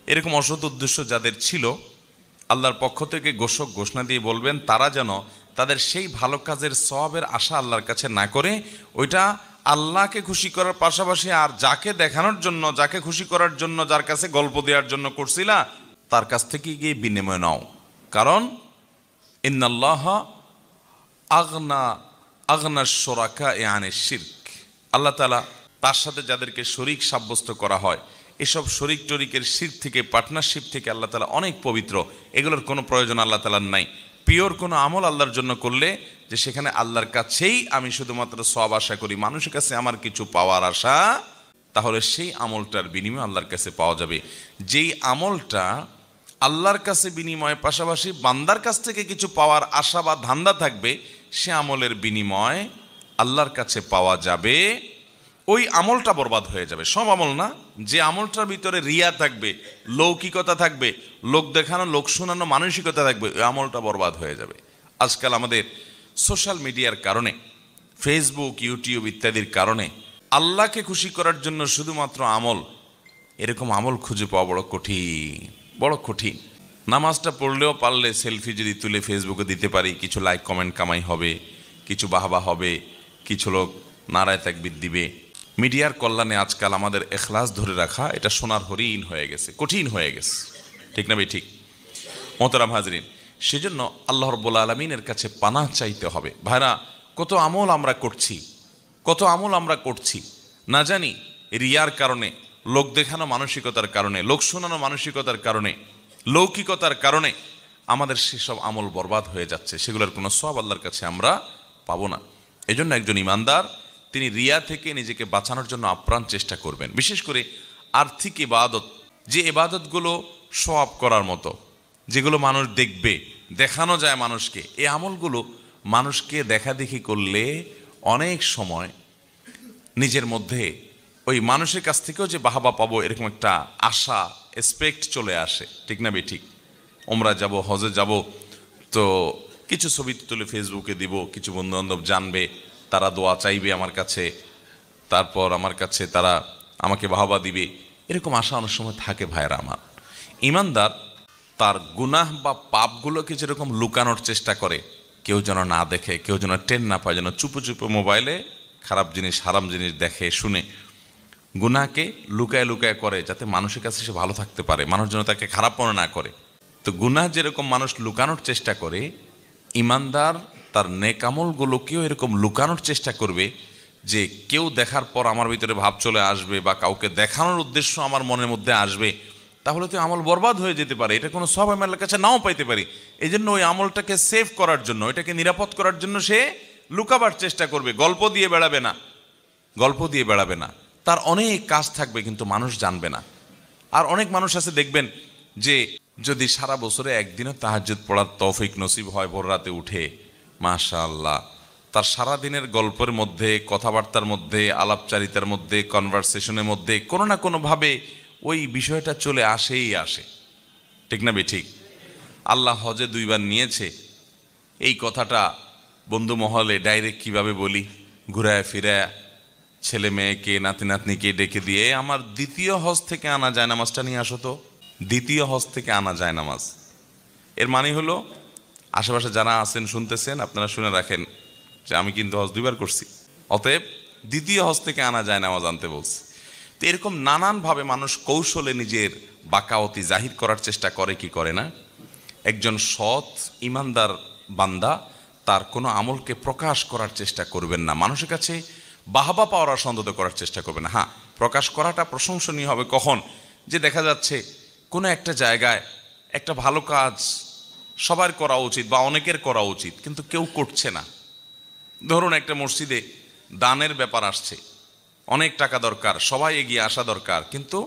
এরকম অসৎ উদ্দেশ্য যাদের ছিল, আল্লাহর পক্ষ থেকে ঘোষক ঘোষণা দিয়ে বলবেন তারা যেন তাদের সেই ভালো কাজের সওয়াবের আশা আল্লাহর কাছে না করে ওইটা আল্লাহকে খুশি করার পাশাপাশি আর যাকে দেখানোর জন্য, যাকে খুশি করার জন্য, যার কাছে গল্প দেওয়ার জন্য করছিলা তার কাছ থেকে গিয়ে বিনিময় নাও। কারণ ইন্নাল্লাহ আগনা আগনা শোরাকা আনে শিরক, আল্লাহ তাআলা তার সাথে যাদেরকে শরিক সাব্যস্ত করা হয় এসব শরিক টরিকের শিরক থেকে, পার্টনারশিপ থেকে আল্লাহ তাআলা অনেক পবিত্র। এগুলোর কোনো প্রয়োজন আল্লাহ তাআলার নাই। পিওর কোনো আমল আল্লাহর জন্য করলে যে সেখানে আল্লাহর কাছেই আমি শুধুমাত্র সওয়াব আশা করি, মানুষের কাছে আমার কিছু পাওয়ার আশা, তাহলে সেই আমলটার বিনিময় আল্লাহর কাছে পাওয়া যাবে। যেই আমলটা আল্লাহর কাছে বিনিময়ের পাশাপাশি বান্দার কাছ থেকে কিছু পাওয়ার আশা বা ধান্দা থাকবে, সে আমলের বিনিময় আল্লাহর কাছে পাওয়া যাবে, ওই আমলটা বরবাদ হয়ে যাবে। সব আমল না, যে আমলটার ভিতরে রিয়া থাকবে, লৌকিকতা থাকবে, লোক দেখানো, লোক শোনানো মানসিকতা থাকবে, ওই আমলটা বরবাদ হয়ে যাবে। আজকাল আমাদের সোশ্যাল মিডিয়ার কারণে, ফেসবুক, ইউটিউব ইত্যাদির কারণে আল্লাহকে খুশি করার জন্য শুধুমাত্র আমল, এরকম আমল খুঁজে পাওয়া বড় কঠিন, বড় কঠিন। নামাজটা পড়লেও পারলে সেলফি যদি তুলে ফেসবুকে দিতে পারি, কিছু লাইক কমেন্ট কামাই হবে, কিছু বাহবা হবে, কিছু লোক নারায় তাকবীর দিবে। মিডিয়ার কল্যাণে আজকাল আমাদের এখলাস ধরে রাখা এটা সোনার হরিণ হয়ে গেছে, কঠিন হয়ে গেছে, ঠিক না ভাই? ঠিক। মোহতারাম হাজরিন, সেজন্য আল্লাহ রাব্বুল আলামিনের কাছে পানাহ চাইতে হবে। ভাইরা, কত আমল আমরা করছি, কত আমল আমরা করছি না জানি রিয়ার কারণে, লোক দেখানো মানসিকতার কারণে, লোক শোনানো মানসিকতার কারণে, লৌকিকতার কারণে আমাদের সেসব আমল বরবাদ হয়ে যাচ্ছে। সেগুলোর কোনো সওয়াব আল্লাহর কাছে আমরা পাবো না। এজন্য একজন ইমানদার তিনি রিয়া থেকে নিজেকে বাঁচানোর জন্য আপ্রাণ চেষ্টা করবেন। বিশেষ করে আর্থিক ইবাদত, যে ইবাদতগুলো সওয়াব করার মতো, যেগুলো মানুষ দেখবে, দেখানো যায় মানুষকে, এই আমলগুলো মানুষকে দেখাদেখি করলে অনেক সময় নিজের মধ্যে ওই মানুষের কাছ থেকেও যে বাহবা পাবো এরকম একটা আশা, এক্সপেক্ট চলে আসে, ঠিক না বে? ঠিক। ওমরা যাব, হজে যাব, তো কিছু ছবি তুলে ফেসবুকে দিব, কিছু বন্ধু বান্ধব জানবে, তারা দোয়া চাইবে আমার কাছে, তারপর আমার কাছে তারা আমাকে বাহবা দিবে, এরকম আশা অনেক সময় থাকে। ভাইরা আমার, ইমানদার তার গুনাহ বা পাপগুলোকে যেরকম লুকানোর চেষ্টা করে, কেউ যেন না দেখে, কেউ যেন টেন না পায়, যেন চুপে চুপে মোবাইলে খারাপ জিনিস, হারাম জিনিস দেখে শুনে গুনাহকে লুকায় লুকায় করে, যাতে মানুষের কাছে সে ভালো থাকতে পারে, মানুষ যেন তাকে খারাপ মনে না করে। তো গুনাহ যেরকম মানুষ লুকানোর চেষ্টা করে, ইমানদার তার নেক আমলগুলোকেও এরকম লুকানোর চেষ্টা করবে, যে কেউ দেখার পর আমার ভিতরে ভাব চলে আসবে বা কাউকে দেখানোর উদ্দেশ্য আমার মনের মধ্যে আসবে, তাহলে তো আমল বরবাদ হয়ে যেতে পারে, এটা কোনো সওয়াব আমার কাছে নাও পাইতে পারি। এই জন্য ওই আমলটাকে সেভ করার জন্য, এটাকে নিরাপদ করার জন্য সে লুকাবার চেষ্টা করবে, গল্প দিয়ে বেড়াবে না, গল্প দিয়ে বেড়াবে না। তার অনেক কাজ থাকবে কিন্তু মানুষ জানবে না। আর অনেক মানুষ আছে দেখবেন যে যদি সারা বছরে একদিনও তাহাজ্জুদ পড়ার তৌফিক নসিব হয়, ভোর রাতে উঠে, মাশাআল্লাহ, তার সারা দিনের গল্পের মধ্যে, কথাবার্তার মধ্যে, আলাপচারিতার মধ্যে, কনভারসেশনের মধ্যে কোনো না কোনোভাবে ওই বিষয়টা চলে আসেই আসে, ঠিক না বে? ঠিক। আল্লাহ হজে 2 বার নিয়েছে, এই কথাটা বন্ধু মহলে ডাইরেক্ট কিভাবে বলি, ঘুরায় ফিরায় ছেলে মেয়েকে, নাতি নাতনিকে ডেকে দিয়ে, আমার দ্বিতীয় হজ থেকে আনা যায় নামাজটা নিয়ে আসো তো, দ্বিতীয় হজ থেকে আনা যায় নামাজ। এর মানে হলো, আশেপাশে যারা আছেন শুনতেছেন, আপনারা শুনে রাখেন যে আমি কিন্তু হজ 2 বার করছি, অতএব দ্বিতীয় হজ থেকে আনা যায় নামাজ আনতে বলছি। তো এরকম নানানভাবে মানুষ কৌশলে নিজের বাকাওয়াতি জাহির করার চেষ্টা করে, কি করে না? একজন সৎ ইমানদার বান্দা তার কোনো আমলকে প্রকাশ করার চেষ্টা করবেন না, মানুষের কাছে বাহবা পাওয়ার সন্তত করার চেষ্টা করবেন না। হ্যাঁ, প্রকাশ করাটা প্রশংসনীয় হবে কখন? যে দেখা যাচ্ছে কোনো একটা জায়গায় একটা ভালো কাজ সবার করা উচিত বা অনেকের করা উচিত, কিন্তু কেউ করছে না। ধরুন একটা মসজিদে দানের ব্যাপার আসছে, অনেক টাকা দরকার, সবাই এগিয়ে আসা দরকার, কিন্তু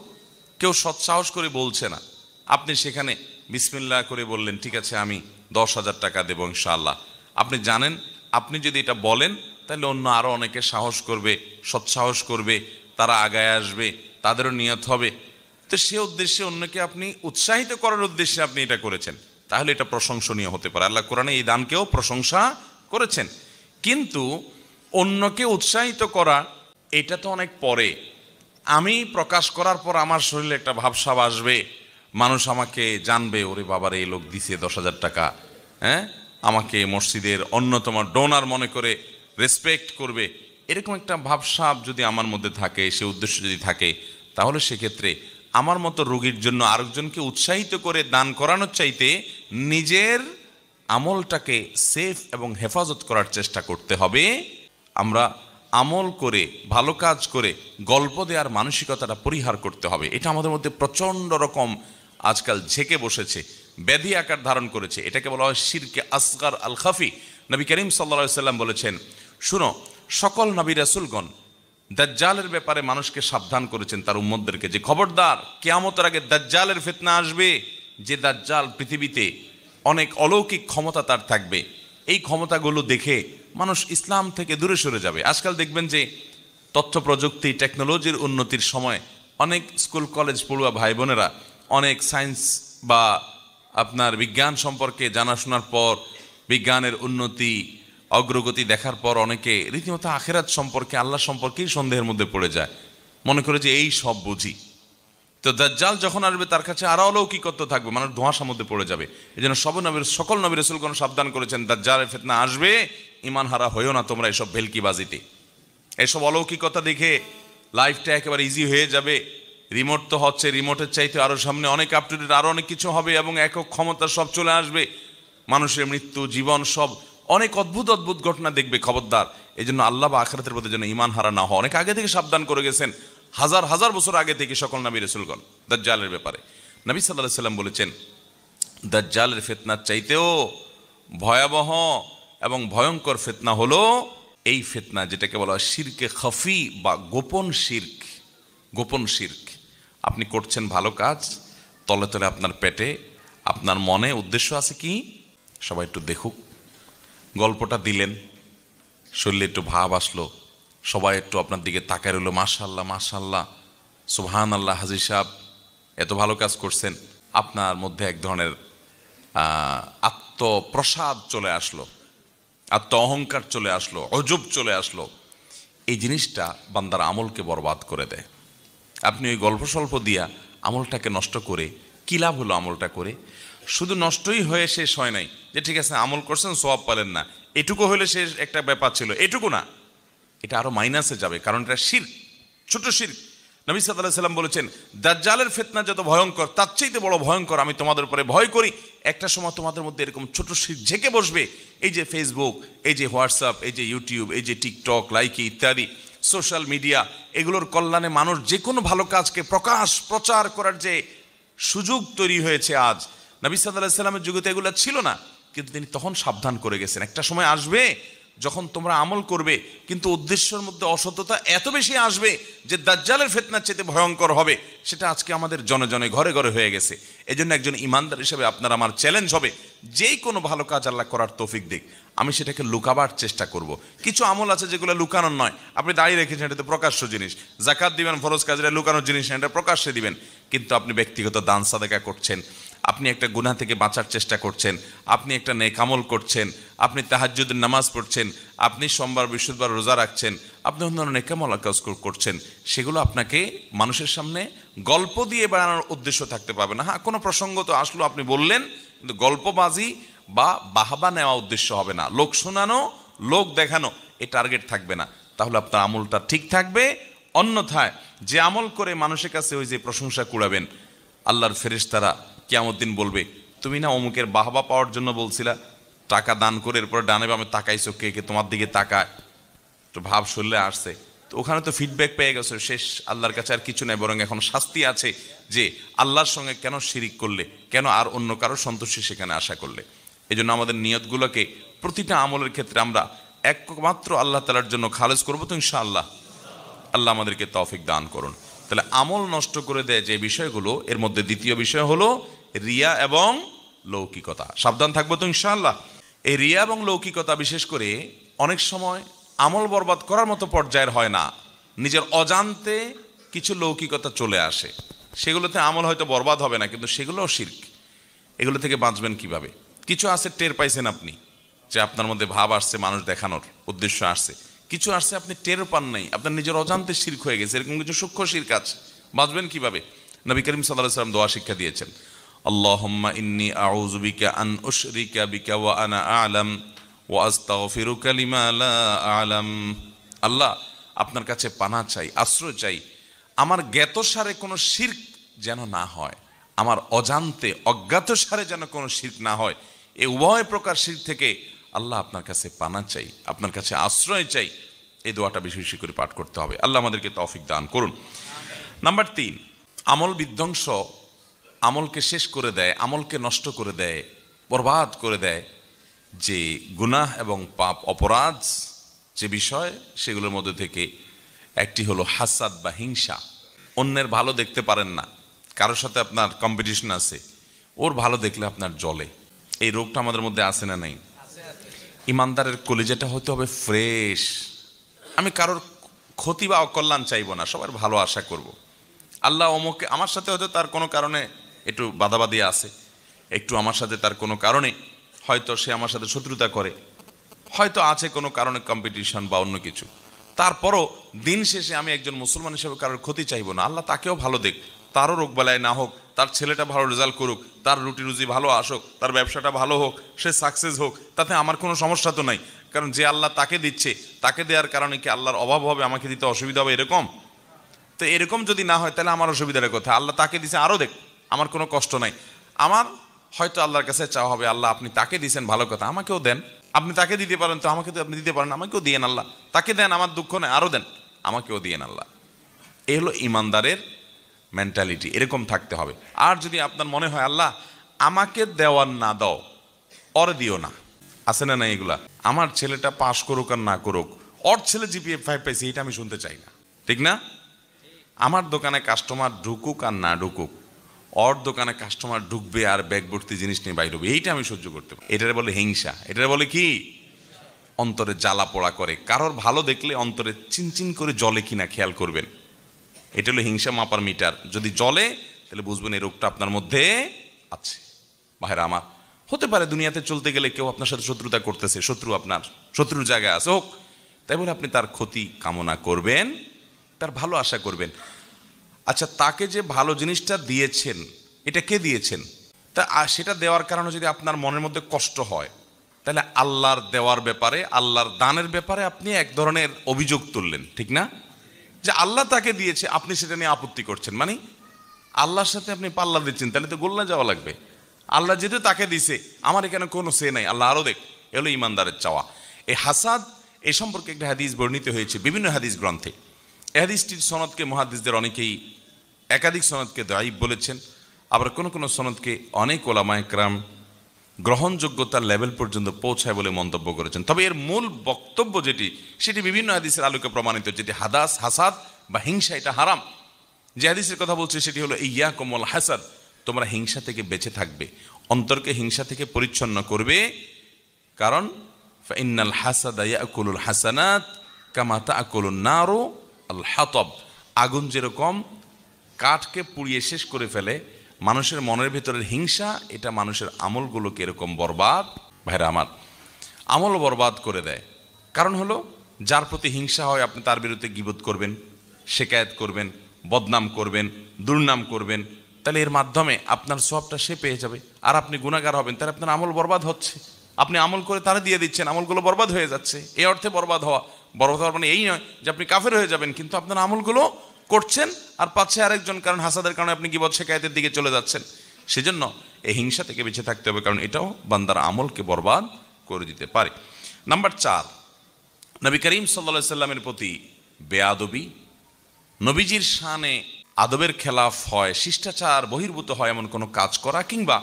কেউ সৎসাহস করে বলছে না। আপনি সেখানে বিসমিল্লাহ করে বললেন, ঠিক আছে আমি 10,000 টাকা দেবো ইনশাআল্লাহ। আপনি জানেন আপনি যদি এটা বলেন তাহলে অন্য আরও অনেকে সাহস করবে, সৎসাহস করবে, তারা আগায় আসবে, তাদেরও নিয়ত হবে। তো সে উদ্দেশ্যে অন্যকে আপনি উৎসাহিত করার উদ্দেশ্যে আপনি এটা করেছেন, তাহলে এটা প্রশংসনীয় হতে পারে। আল্লাহ কোরআনে এই দানকেও প্রশংসা করেছেন। কিন্তু অন্যকে উৎসাহিত করা এটা তো অনেক পরে। আমি প্রকাশ করার পর আমার শরীরে একটা ভাবসাব আসবে, মানুষ আমাকে জানবে, ওরে বাবার এই লোক দিছে 10,000 টাকা, হ্যাঁ, আমাকে মসজিদের অন্যতম ডোনার মনে করে রেসপেক্ট করবে, এরকম একটা ভাবসাব যদি আমার মধ্যে থাকে, সে উদ্দেশ্য যদি থাকে, তাহলে সেক্ষেত্রে আমার মতো রোগীর জন্য আরেকজনকে উৎসাহিত করে দান করানোর চাইতে নিজের আমলটাকে সেফ এবং হেফাজত করার চেষ্টা করতে হবে। আমরা আমল করে, ভালো কাজ করে গল্প দেওয়ার মানসিকতাটা পরিহার করতে হবে। এটা আমাদের মধ্যে প্রচণ্ড রকম আজকাল ঝেঁকে বসেছে, ব্যাধি আকার ধারণ করেছে। এটাকে বলা হয় শিরকে আসগার আল খাফি। নবী করিম সাল্লাল্লাহু আলাইহি সাল্লাম বলেছেন, শুনো, সকল নবী রাসূলগণ দাজ্জালের ব্যাপারে মানুষকে সাবধান করেছেন, তার উম্মতদেরকে, যে খবরদার কিয়ামতের আগে দাজ্জালের ফিতনা আসবে, যে দাজ্জাল পৃথিবীতে অনেক অলৌকিক ক্ষমতা তার থাকবে, এই ক্ষমতাগুলো দেখে মানুষ ইসলাম থেকে দূরে সরে যাবে। আজকাল দেখবেন যে তথ্য প্রযুক্তি, টেকনোলজির উন্নতির সময় অনেক স্কুল কলেজ পড়ুয়া ভাই বোনেরা অনেক সায়েন্স বা আপনার বিজ্ঞান সম্পর্কে জানাশোনার পর, বিজ্ঞানের উন্নতি অগ্রগতি দেখার পর অনেকে রীতিমতো আখেরাত সম্পর্কে, আল্লাহ সম্পর্কেই সন্দেহের মধ্যে পড়ে যায়, মনে করে যে এই সব বুঝি। তো দাজ্জাল যখন আসবে তার কাছে আরো অলৌকিকত্ব থাকবে, মানুষ ধোঁয়াশার মধ্যে পড়ে যাবে। এই জন্য সকল নবী রাসূলগণ সাবধান করেছেন, দাজ্জালের ফিতনা আসবে, ঈমান হারা হইও না তোমরা এসব ভেলকিবাজিতে। এসব অলৌকিকতা দেখে লাইফটা একেবারে ইজি হয়ে যাবে। রিমোট তো হচ্ছে, রিমোটের চাইতে আরো সামনে অনেক আপ টু ডেট আরো অনেক কিছু হবে এবং একক ক্ষমতা সব চলে আসবে। মানুষের মৃত্যু, জীবন, সব অনেক অদ্ভুত অদ্ভুত ঘটনা দেখবে। খবরদার, এই জন্য আল্লাহ বা আখিরাতের প্রতি যেন ঈমান হারা না হয়, অনেক আগে থেকে সাবধান করে গেছেন, হাজার হাজার বছর আগে থেকে সকল নবী রাসূলগণ দাজ্জালের ব্যাপারে। নবী সাল্লাল্লাহু আলাইহি সাল্লাম বলেছেন, দাজ্জালের ফিতনার চাইতেও ভয়াবহ এবং ভয়ঙ্কর ফিতনা হলো এই ফিতনা, যেটাকে বলা হয় শিরকে খাফি বা গোপন শিরক। গোপন শিরক, আপনি করছেন ভালো কাজ, তলে তলে আপনার পেটে, আপনার মনে উদ্দেশ্য আছে কি, সবাই একটু দেখুক। গল্পটা দিলেন, শরীরে একটু ভাব আসলো, সবাই একটু আপনার দিকে তাকায় রইল, মাশাআল্লাহ মাশাআল্লাহ, সুবহানাল্লাহ, হাজী সাহেব এত ভালো কাজ করছেন। আপনার মধ্যে এক ধরনের আত্মপ্রসাদ চলে আসলো, আত্ম অহংকার চলে আসলো, অজব চলে আসলো। এই জিনিসটা বান্দার আমলকে বরবাদ করে দেয়। আপনি ওই গল্প স্বল্প দিয়া আমলটাকে নষ্ট করে কি লাভ হলো? আমলটা করে শুধু নষ্টই হয়ে শেষ হয় নাই, যে ঠিক আছে আমল করছেন সওয়াব পেলেন না, এটুকু হলে শেষ একটা ব্যাপার ছিল, এটুকু না, এটা আরো মাইনাসে যাবে, কারণ এটা শিরক, ছোট শিরক। নবী সাল্লাল্লাহু আলাইহি সাল্লাম বলেছেন, দাজ্জালের ফিতনা যত ভয়ঙ্কর, তার চাইতে বড় ভয়ঙ্কর আমি তোমাদের উপরে ভয় করি। একটা সময় তোমাদের মধ্যে এরকম ছোট শিরক ঝেঁকে বসবে। এই যে ফেসবুক, এই যে হোয়াটসঅ্যাপ, এই যে ইউটিউব, এই যে টিকটক, লাইকি ইত্যাদি সোশ্যাল মিডিয়া, এগুলোর কল্যাণে মানুষ যে কোনো ভালো কাজকে প্রচার করার যে সুযোগ তৈরি হয়েছে আজ, নবী সাল্লাল্লাহু আলাইহি সাল্লামের যুগে তো এগুলো ছিল না, কিন্তু তিনি তখন সাবধান করে গেছেন, একটা সময় আসবে যখন তোমরা আমল করবে কিন্তু উদ্দেশ্যের মধ্যে অসততা এত বেশি আসবে যে দাজ্জালের ফিতনার চেয়ে ভয়ঙ্কর হবে। সেটা আজকে আমাদের জনে জনে ঘরে ঘরে হয়ে গেছে। এই জন্য একজন ইমানদার হিসেবে আপনার আমার চ্যালেঞ্জ হবে, যেই কোনো ভালো কাজ আল্লাহ করার তৌফিক দিক, আমি সেটাকে লুকাবার চেষ্টা করব। কিছু আমল আছে যেগুলো লুকানোর নয়, আপনি দাঁড়িয়ে রেখেছেন, এটা তো প্রকাশ্য জিনিস। জাকাত দিবেন, ফরজ কাজ, এটা লুকানোর জিনিস না, এটা প্রকাশ্যে দিবেন। কিন্তু আপনি ব্যক্তিগত দান সাদাকা করছেন, আপনি একটা গুনাহ থেকে বাঁচার চেষ্টা করছেন, আপনি একটা নেক আমল করছেন, আপনি তাহাজ্জুদের নামাজ পড়ছেন, আপনি সোমবার বৃহস্পতিবার রোজা রাখছেন, আপনি অন্যান্য নেক আমল কাজ করছেন, সেগুলো আপনাকে মানুষের সামনে গল্প দিয়ে বেড়ানোর উদ্দেশ্য থাকতে পারবে না। হ্যাঁ, কোনো প্রসঙ্গ তো আসলো, আপনি বললেন, কিন্তু গল্পবাজি বা বাহবা নেওয়া উদ্দেশ্য হবে না, লোক শোনানো, লোক দেখানো, এই টার্গেট থাকবে না। তাহলে আপনার আমলটা ঠিক থাকবে। অন্যথায় যে আমল করে মানুষের কাছে ওই যে প্রশংসা কুড়াবেন, আল্লাহর ফেরেশতারা কিয়ামত দিন বলবে, তুমি না অমুকের বাহবা পাওয়ার জন্য বলছিলা, টাকা দান করে এরপরে ডানে বামে তাকাইছো, কে কে তোমার দিকে তাকায়, তো ভাব শুনলে আসছে, তো ওখানে তো ফিডব্যাক পেয়ে গেছো, শেষ। আল্লাহর কাছে আর কিছু নেই, বরং এখন শাস্তি আছে যে আল্লাহর সঙ্গে কেন শিরিক করলে, কেন আর অন্য কারো সন্তুষ্টি সেখানে আশা করলে। এই জন্য আমাদের নিয়তগুলোকে প্রতিটা আমলের ক্ষেত্রে আমরা একমাত্র আল্লাহ তাআলার জন্য খালেজ করবো তো ইনশাআল্লাহ। আল্লাহ আমাদেরকে তৌফিক দান করুন। তাহলে আমল নষ্ট করে দেয় যে বিষয়গুলো, এর মধ্যে দ্বিতীয় বিষয় হলো রিয়া এবং লৌকিকতা। সাবধান থাকবো তো ইনশাআল্লাহ। এই রিয়া এবং লৌকিকতা বিশেষ করে অনেক সময় আমল বরবাদ করার মতো পর্যায়ের হয় না, নিজের অজান্তে কিছু লৌকিকতা চলে আসে, সেগুলোতে আমল হয়তো বরবাদ হবে না, কিন্তু সেগুলোও শিরক। এগুলো থেকে বাঁচবেন কিভাবে? কিছু আছে টের পাইছেন আপনি, যে আপনার মধ্যে ভাব আসছে, মানুষ দেখানোর উদ্দেশ্য আসছে, কিছু আসছে আপনি টেরও পান নাই, আপনার নিজের অজান্তে শিরক হয়ে গেছে, এরকম কিছু সূক্ষ্ম শিরক আছে। বাঁচবেন কিভাবে? নবী করিম সাল্লাল্লাহু আলাইহি ওয়াসাল্লাম দোয়া শিক্ষা দিয়েছেন, আল্লাহুম্মা ইন্নী আউযু বিকা আন উশরিকা বিকা ওয়া আনা আ'লাম ওয়া আস্তাগফিরুকা লিমা লা আ'লাম। আল্লাহ, আপনার কাছে পানাহ চাই, আশ্রয় চাই, আমার জ্ঞাতসারে কোনো শিরক যেন না হয়, আমার অজান্তে অজ্ঞাতসারে যেন কোনো শিরক না হয়। এই উভয় প্রকার শিরক থেকে আল্লাহ আপনার কাছে পানাহ চাই, আপনার কাছে আশ্রয় চাই। এই দোয়াটা বেশি বেশি করে পাঠ করতে হবে। আল্লাহ আমাদেরকে তৌফিক দান করুন। নাম্বার 3, আমল বিধ্বংস আমলকে শেষ করে দেয়, আমলকে নষ্ট করে দেয়, বরবাদ করে দেয়। যে গুনাহ এবং পাপ অপরাধ যে বিষয়, সেগুলোর মধ্যে থেকে একটি হলো হাসাদ বা হিংসা। অন্যের ভালো দেখতে পারেন না, কারোর সাথে আপনার কম্পিটিশন আছে, ওর ভালো দেখলে আপনার জ্বলে। এই রোগটা আমাদের মধ্যে আছে না নাই? ইমানদারের কলিজাটা হতে হবে ফ্রেশ। আমি কারোর ক্ষতি বা অকল্যাণ চাইবো না, সবার ভালো আশা করব। আল্লাহ অমুকে আমার সাথে হয়তো তার কোনো কারণে একটু বাদাবাদি আছে, একটু আমার সাথে তার কোনো কারণে হয়তো সে আমার সাথে শত্রুতা করে, হয়তো আছে কোনো কারণে কম্পিটিশন বা অন্য কিছু। তারপরও দিন শেষে আমি একজন মুসলমান হিসেবে কারোর ক্ষতি চাইবো না। আল্লাহ তাকেও ভালো দেখ, তারও রোগ বালায় না হোক, তার ছেলেটা ভালো রেজাল্ট করুক, তার রুটি রুজি ভালো আসুক, তার ব্যবসাটা ভালো হোক, সে সাকসেস হোক, তাতে আমার কোনো সমস্যা তো নাই। কারণ যে আল্লাহ তাকে দিচ্ছে, তাকে দেওয়ার কারণে কি আল্লাহর অভাব হবে, আমাকে দিতে অসুবিধা হবে এরকম? তো এরকম যদি না হয় তাহলে আমার অসুবিধার কথা। আল্লাহ তাকে দিছে, আরও দেখ, আমার কোনো কষ্ট নাই। আমার হয়তো আল্লাহর কাছে চাওয়া হবে, আল্লাহ আপনি তাকে দিয়েছেন ভালো কথা, আমাকেও দেন। আপনি তাকে দিতে পারেন তো আমাকে তো আপনি দিতে পারেন, আমাকেও দিয়েন আল্লাহ। তাকে দেন, আমার দুঃখ নেই, আরও দেন, আমাকেও দিয়েন আল্লাহ। এই হলো ইমানদারের মেন্টালিটি, এরকম থাকতে হবে। আর যদি আপনার মনে হয় আল্লাহ আমাকে দেওয়ার না দাও, ওর দিও না, আছে না নাই এগুলা? আমার ছেলেটা পাশ করুক আর না করুক, ওর ছেলে জিপিএ 5 পাইছে, এটা আমি শুনতে চাই না, ঠিক না? আমার দোকানে কাস্টমার ঢুকুক আর না ঢুকুক, ওর দোকানে কাস্টমার ঢুকবে আর ব্যাগ ভর্তি জিনিস নিয়ে বাইরে হবে, এইটা আমি সহ্য করতে পারি। এটারে বলে হিংসা, এটারে বলে কি? অন্তরে জ্বালা পোড়া করে। কারোর ভালো দেখলে অন্তরে চিনচিন করে জ্বলে কিনা খেয়াল করবেন। এটা হলো হিংসা মাপার মিটার। যদি জ্বলে তাহলে বুঝবেন এই রোগটা আপনার মধ্যে আছে। ভাইরা আমার, হতে পারে দুনিয়াতে চলতে গেলে কেউ আপনার সাথে শত্রুতা করতেছে, শত্রু আপনার শত্রুর জায়গায় আছে, হোক, তাই বলে আপনি তার ক্ষতি কামনা করবেন, তার ভালো আশা করবেন। আচ্ছা, তাকে যে ভালো জিনিসটা দিয়েছেন, এটা কে দিয়েছেন? তা সেটা দেওয়ার কারণে যদি আপনার মনের মধ্যে কষ্ট হয়, তাহলে আল্লাহর দেওয়ার ব্যাপারে, আল্লাহর দানের ব্যাপারে আপনি এক ধরনের অভিযোগ তুললেন, ঠিক না? যে আল্লাহ তাকে দিয়েছে, আপনি সেটা নিয়ে আপত্তি করছেন, মানে আল্লাহর সাথে আপনি পাল্লা দিচ্ছেন, তাহলে তো গোল্লা যাওয়া লাগবে। আল্লাহ যেহেতু তাকে দিছে, আমার এখানে কোনো সে নাই, আল্লাহ আরও দেখ। এগুলো ইমানদারের চাওয়া। এই হাসাদ, এ সম্পর্কে একটা হাদিস বর্ণিত হয়েছে বিভিন্ন হাদিস গ্রন্থে। এই হাদিসটির সনদকে মুহাদ্দিসদের অনেকেই একাধিক সনদকে দায়ীফ বলেছেন, আবার কোনো কোনো সনদকে অনেক ওলামায়ে কেরাম গ্রহণযোগ্যতার লেভেল পর্যন্ত পৌঁছায় বলে মন্তব্য করেছেন। তবে এর মূল বক্তব্য যেটি, সেটি বিভিন্ন হাদিসের আলোকে প্রমাণিত, যেটি হাসাদ বা হিংসা এটা হারাম। যে হাদিসের কথা বলছে সেটি হলো ইয়াকুম ওয়াল হাসাদ, তোমরা হিংসা থেকে বেঁচে থাকবে, অন্তরকে হিংসা থেকে পরিচ্ছন্ন করবে। কারণ ফাইন্নাল হাসাদা ইয়াকুলুল হাসানাত কামা তাকুলুন নারু আল হাতাব, আগুন যেরকম কাঠকে পুড়িয়ে শেষ করে ফেলে, মানুষের মনের ভেতরের হিংসা এটা মানুষের আমলগুলোকে এরকম বরবাদ, ভাইরা আমার, আমল বরবাদ করে দেয়। কারণ হলো যার প্রতি হিংসা হয় আপনি তার বিরুদ্ধে গীবত করবেন, শিকায়েত করবেন, বদনাম করবেন, দুর্নাম করবেন, তাহলে এর মাধ্যমে আপনার সওয়াবটা সে পেয়ে যাবে, আর আপনি গুনাহগার হবেন, তাহলে আপনার আমল বরবাদ হচ্ছে। আপনি আমল করে তারা দিয়ে দিচ্ছেন, আমলগুলো বরবাদ হয়ে যাচ্ছে। এই অর্থে বরবাদ হওয়া, বরবাদ হওয়ার মানে এই নয় যে আপনি কাফের হয়ে যাবেন, কিন্তু আপনার আমলগুলো করছেন আর পাচ্ছে আরেকজন, কারণ হাসাদের কারণে আপনি গীবত শিকায়েতের দিকে চলে যাচ্ছেন। সেজন্য এই হিংসা থেকে বেঁচে থাকতে হবে, কারণ এটাও বান্দার আমলকে বরবাদ করে দিতে পারে। নাম্বার 4, নবী করিম সাল্লাল্লাহু আলাইহি সাল্লামের প্রতি বেয়াদবি, নবীজির শানে আদবের খেলাফ হয়, শিষ্টাচার বহির্ভূত হয় এমন কোনো কাজ করা, কিংবা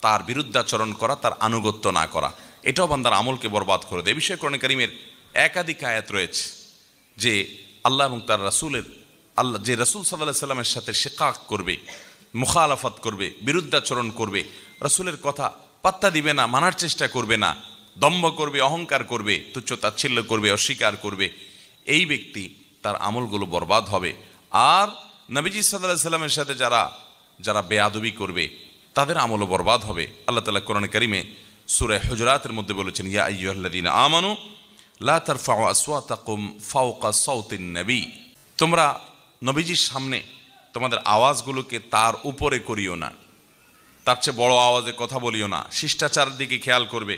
তার বিরুদ্ধাচরণ করা, তার আনুগত্য না করা, এটাও বান্দার আমলকে বরবাদ করে দেয়। এই বিষয়ে কোরআন কারীমের একাধিক আয়াত রয়েছে যে আল্লাহ এবং তার রাসূলের, আল্লাহ যে রাসূল সাল্লাল্লাহু আলাইহি সাল্লামের সাথে শিকাক করবে, মুখালাফাত করবে, বিরুদ্ধাচরণ করবে, রাসূলের কথা পাত্তা দিবে না, মানার চেষ্টা করবে না, দম্ভ করবে, অহংকার করবে, তুচ্ছ তাচ্ছিল্য করবে, অস্বীকার করবে, এই ব্যক্তি তার আমলগুলো বরবাদ হবে। আর নবীজি সাল্লাল্লাহু আলাইহি সাল্লামের সাথে যারা বেয়াদবি করবে তাদের আমলও বরবাদ হবে। আল্লাহ তাআলা কোরআন কারীমে সূরা হুজুরাতের মধ্যে বলেছেন, ইয়া আইয়ুহাল্লাযীনা আমানু লা তারফাউ আসওয়াতাকুম ফাওকা সাওতিন নবী, তোমরা নবীজির সামনে তোমাদের আওয়াজগুলোকে তার উপরে করিও না, তার চেয়ে বড় আওয়াজে কথা বলিও না, শিষ্টাচারের দিকে খেয়াল করবে।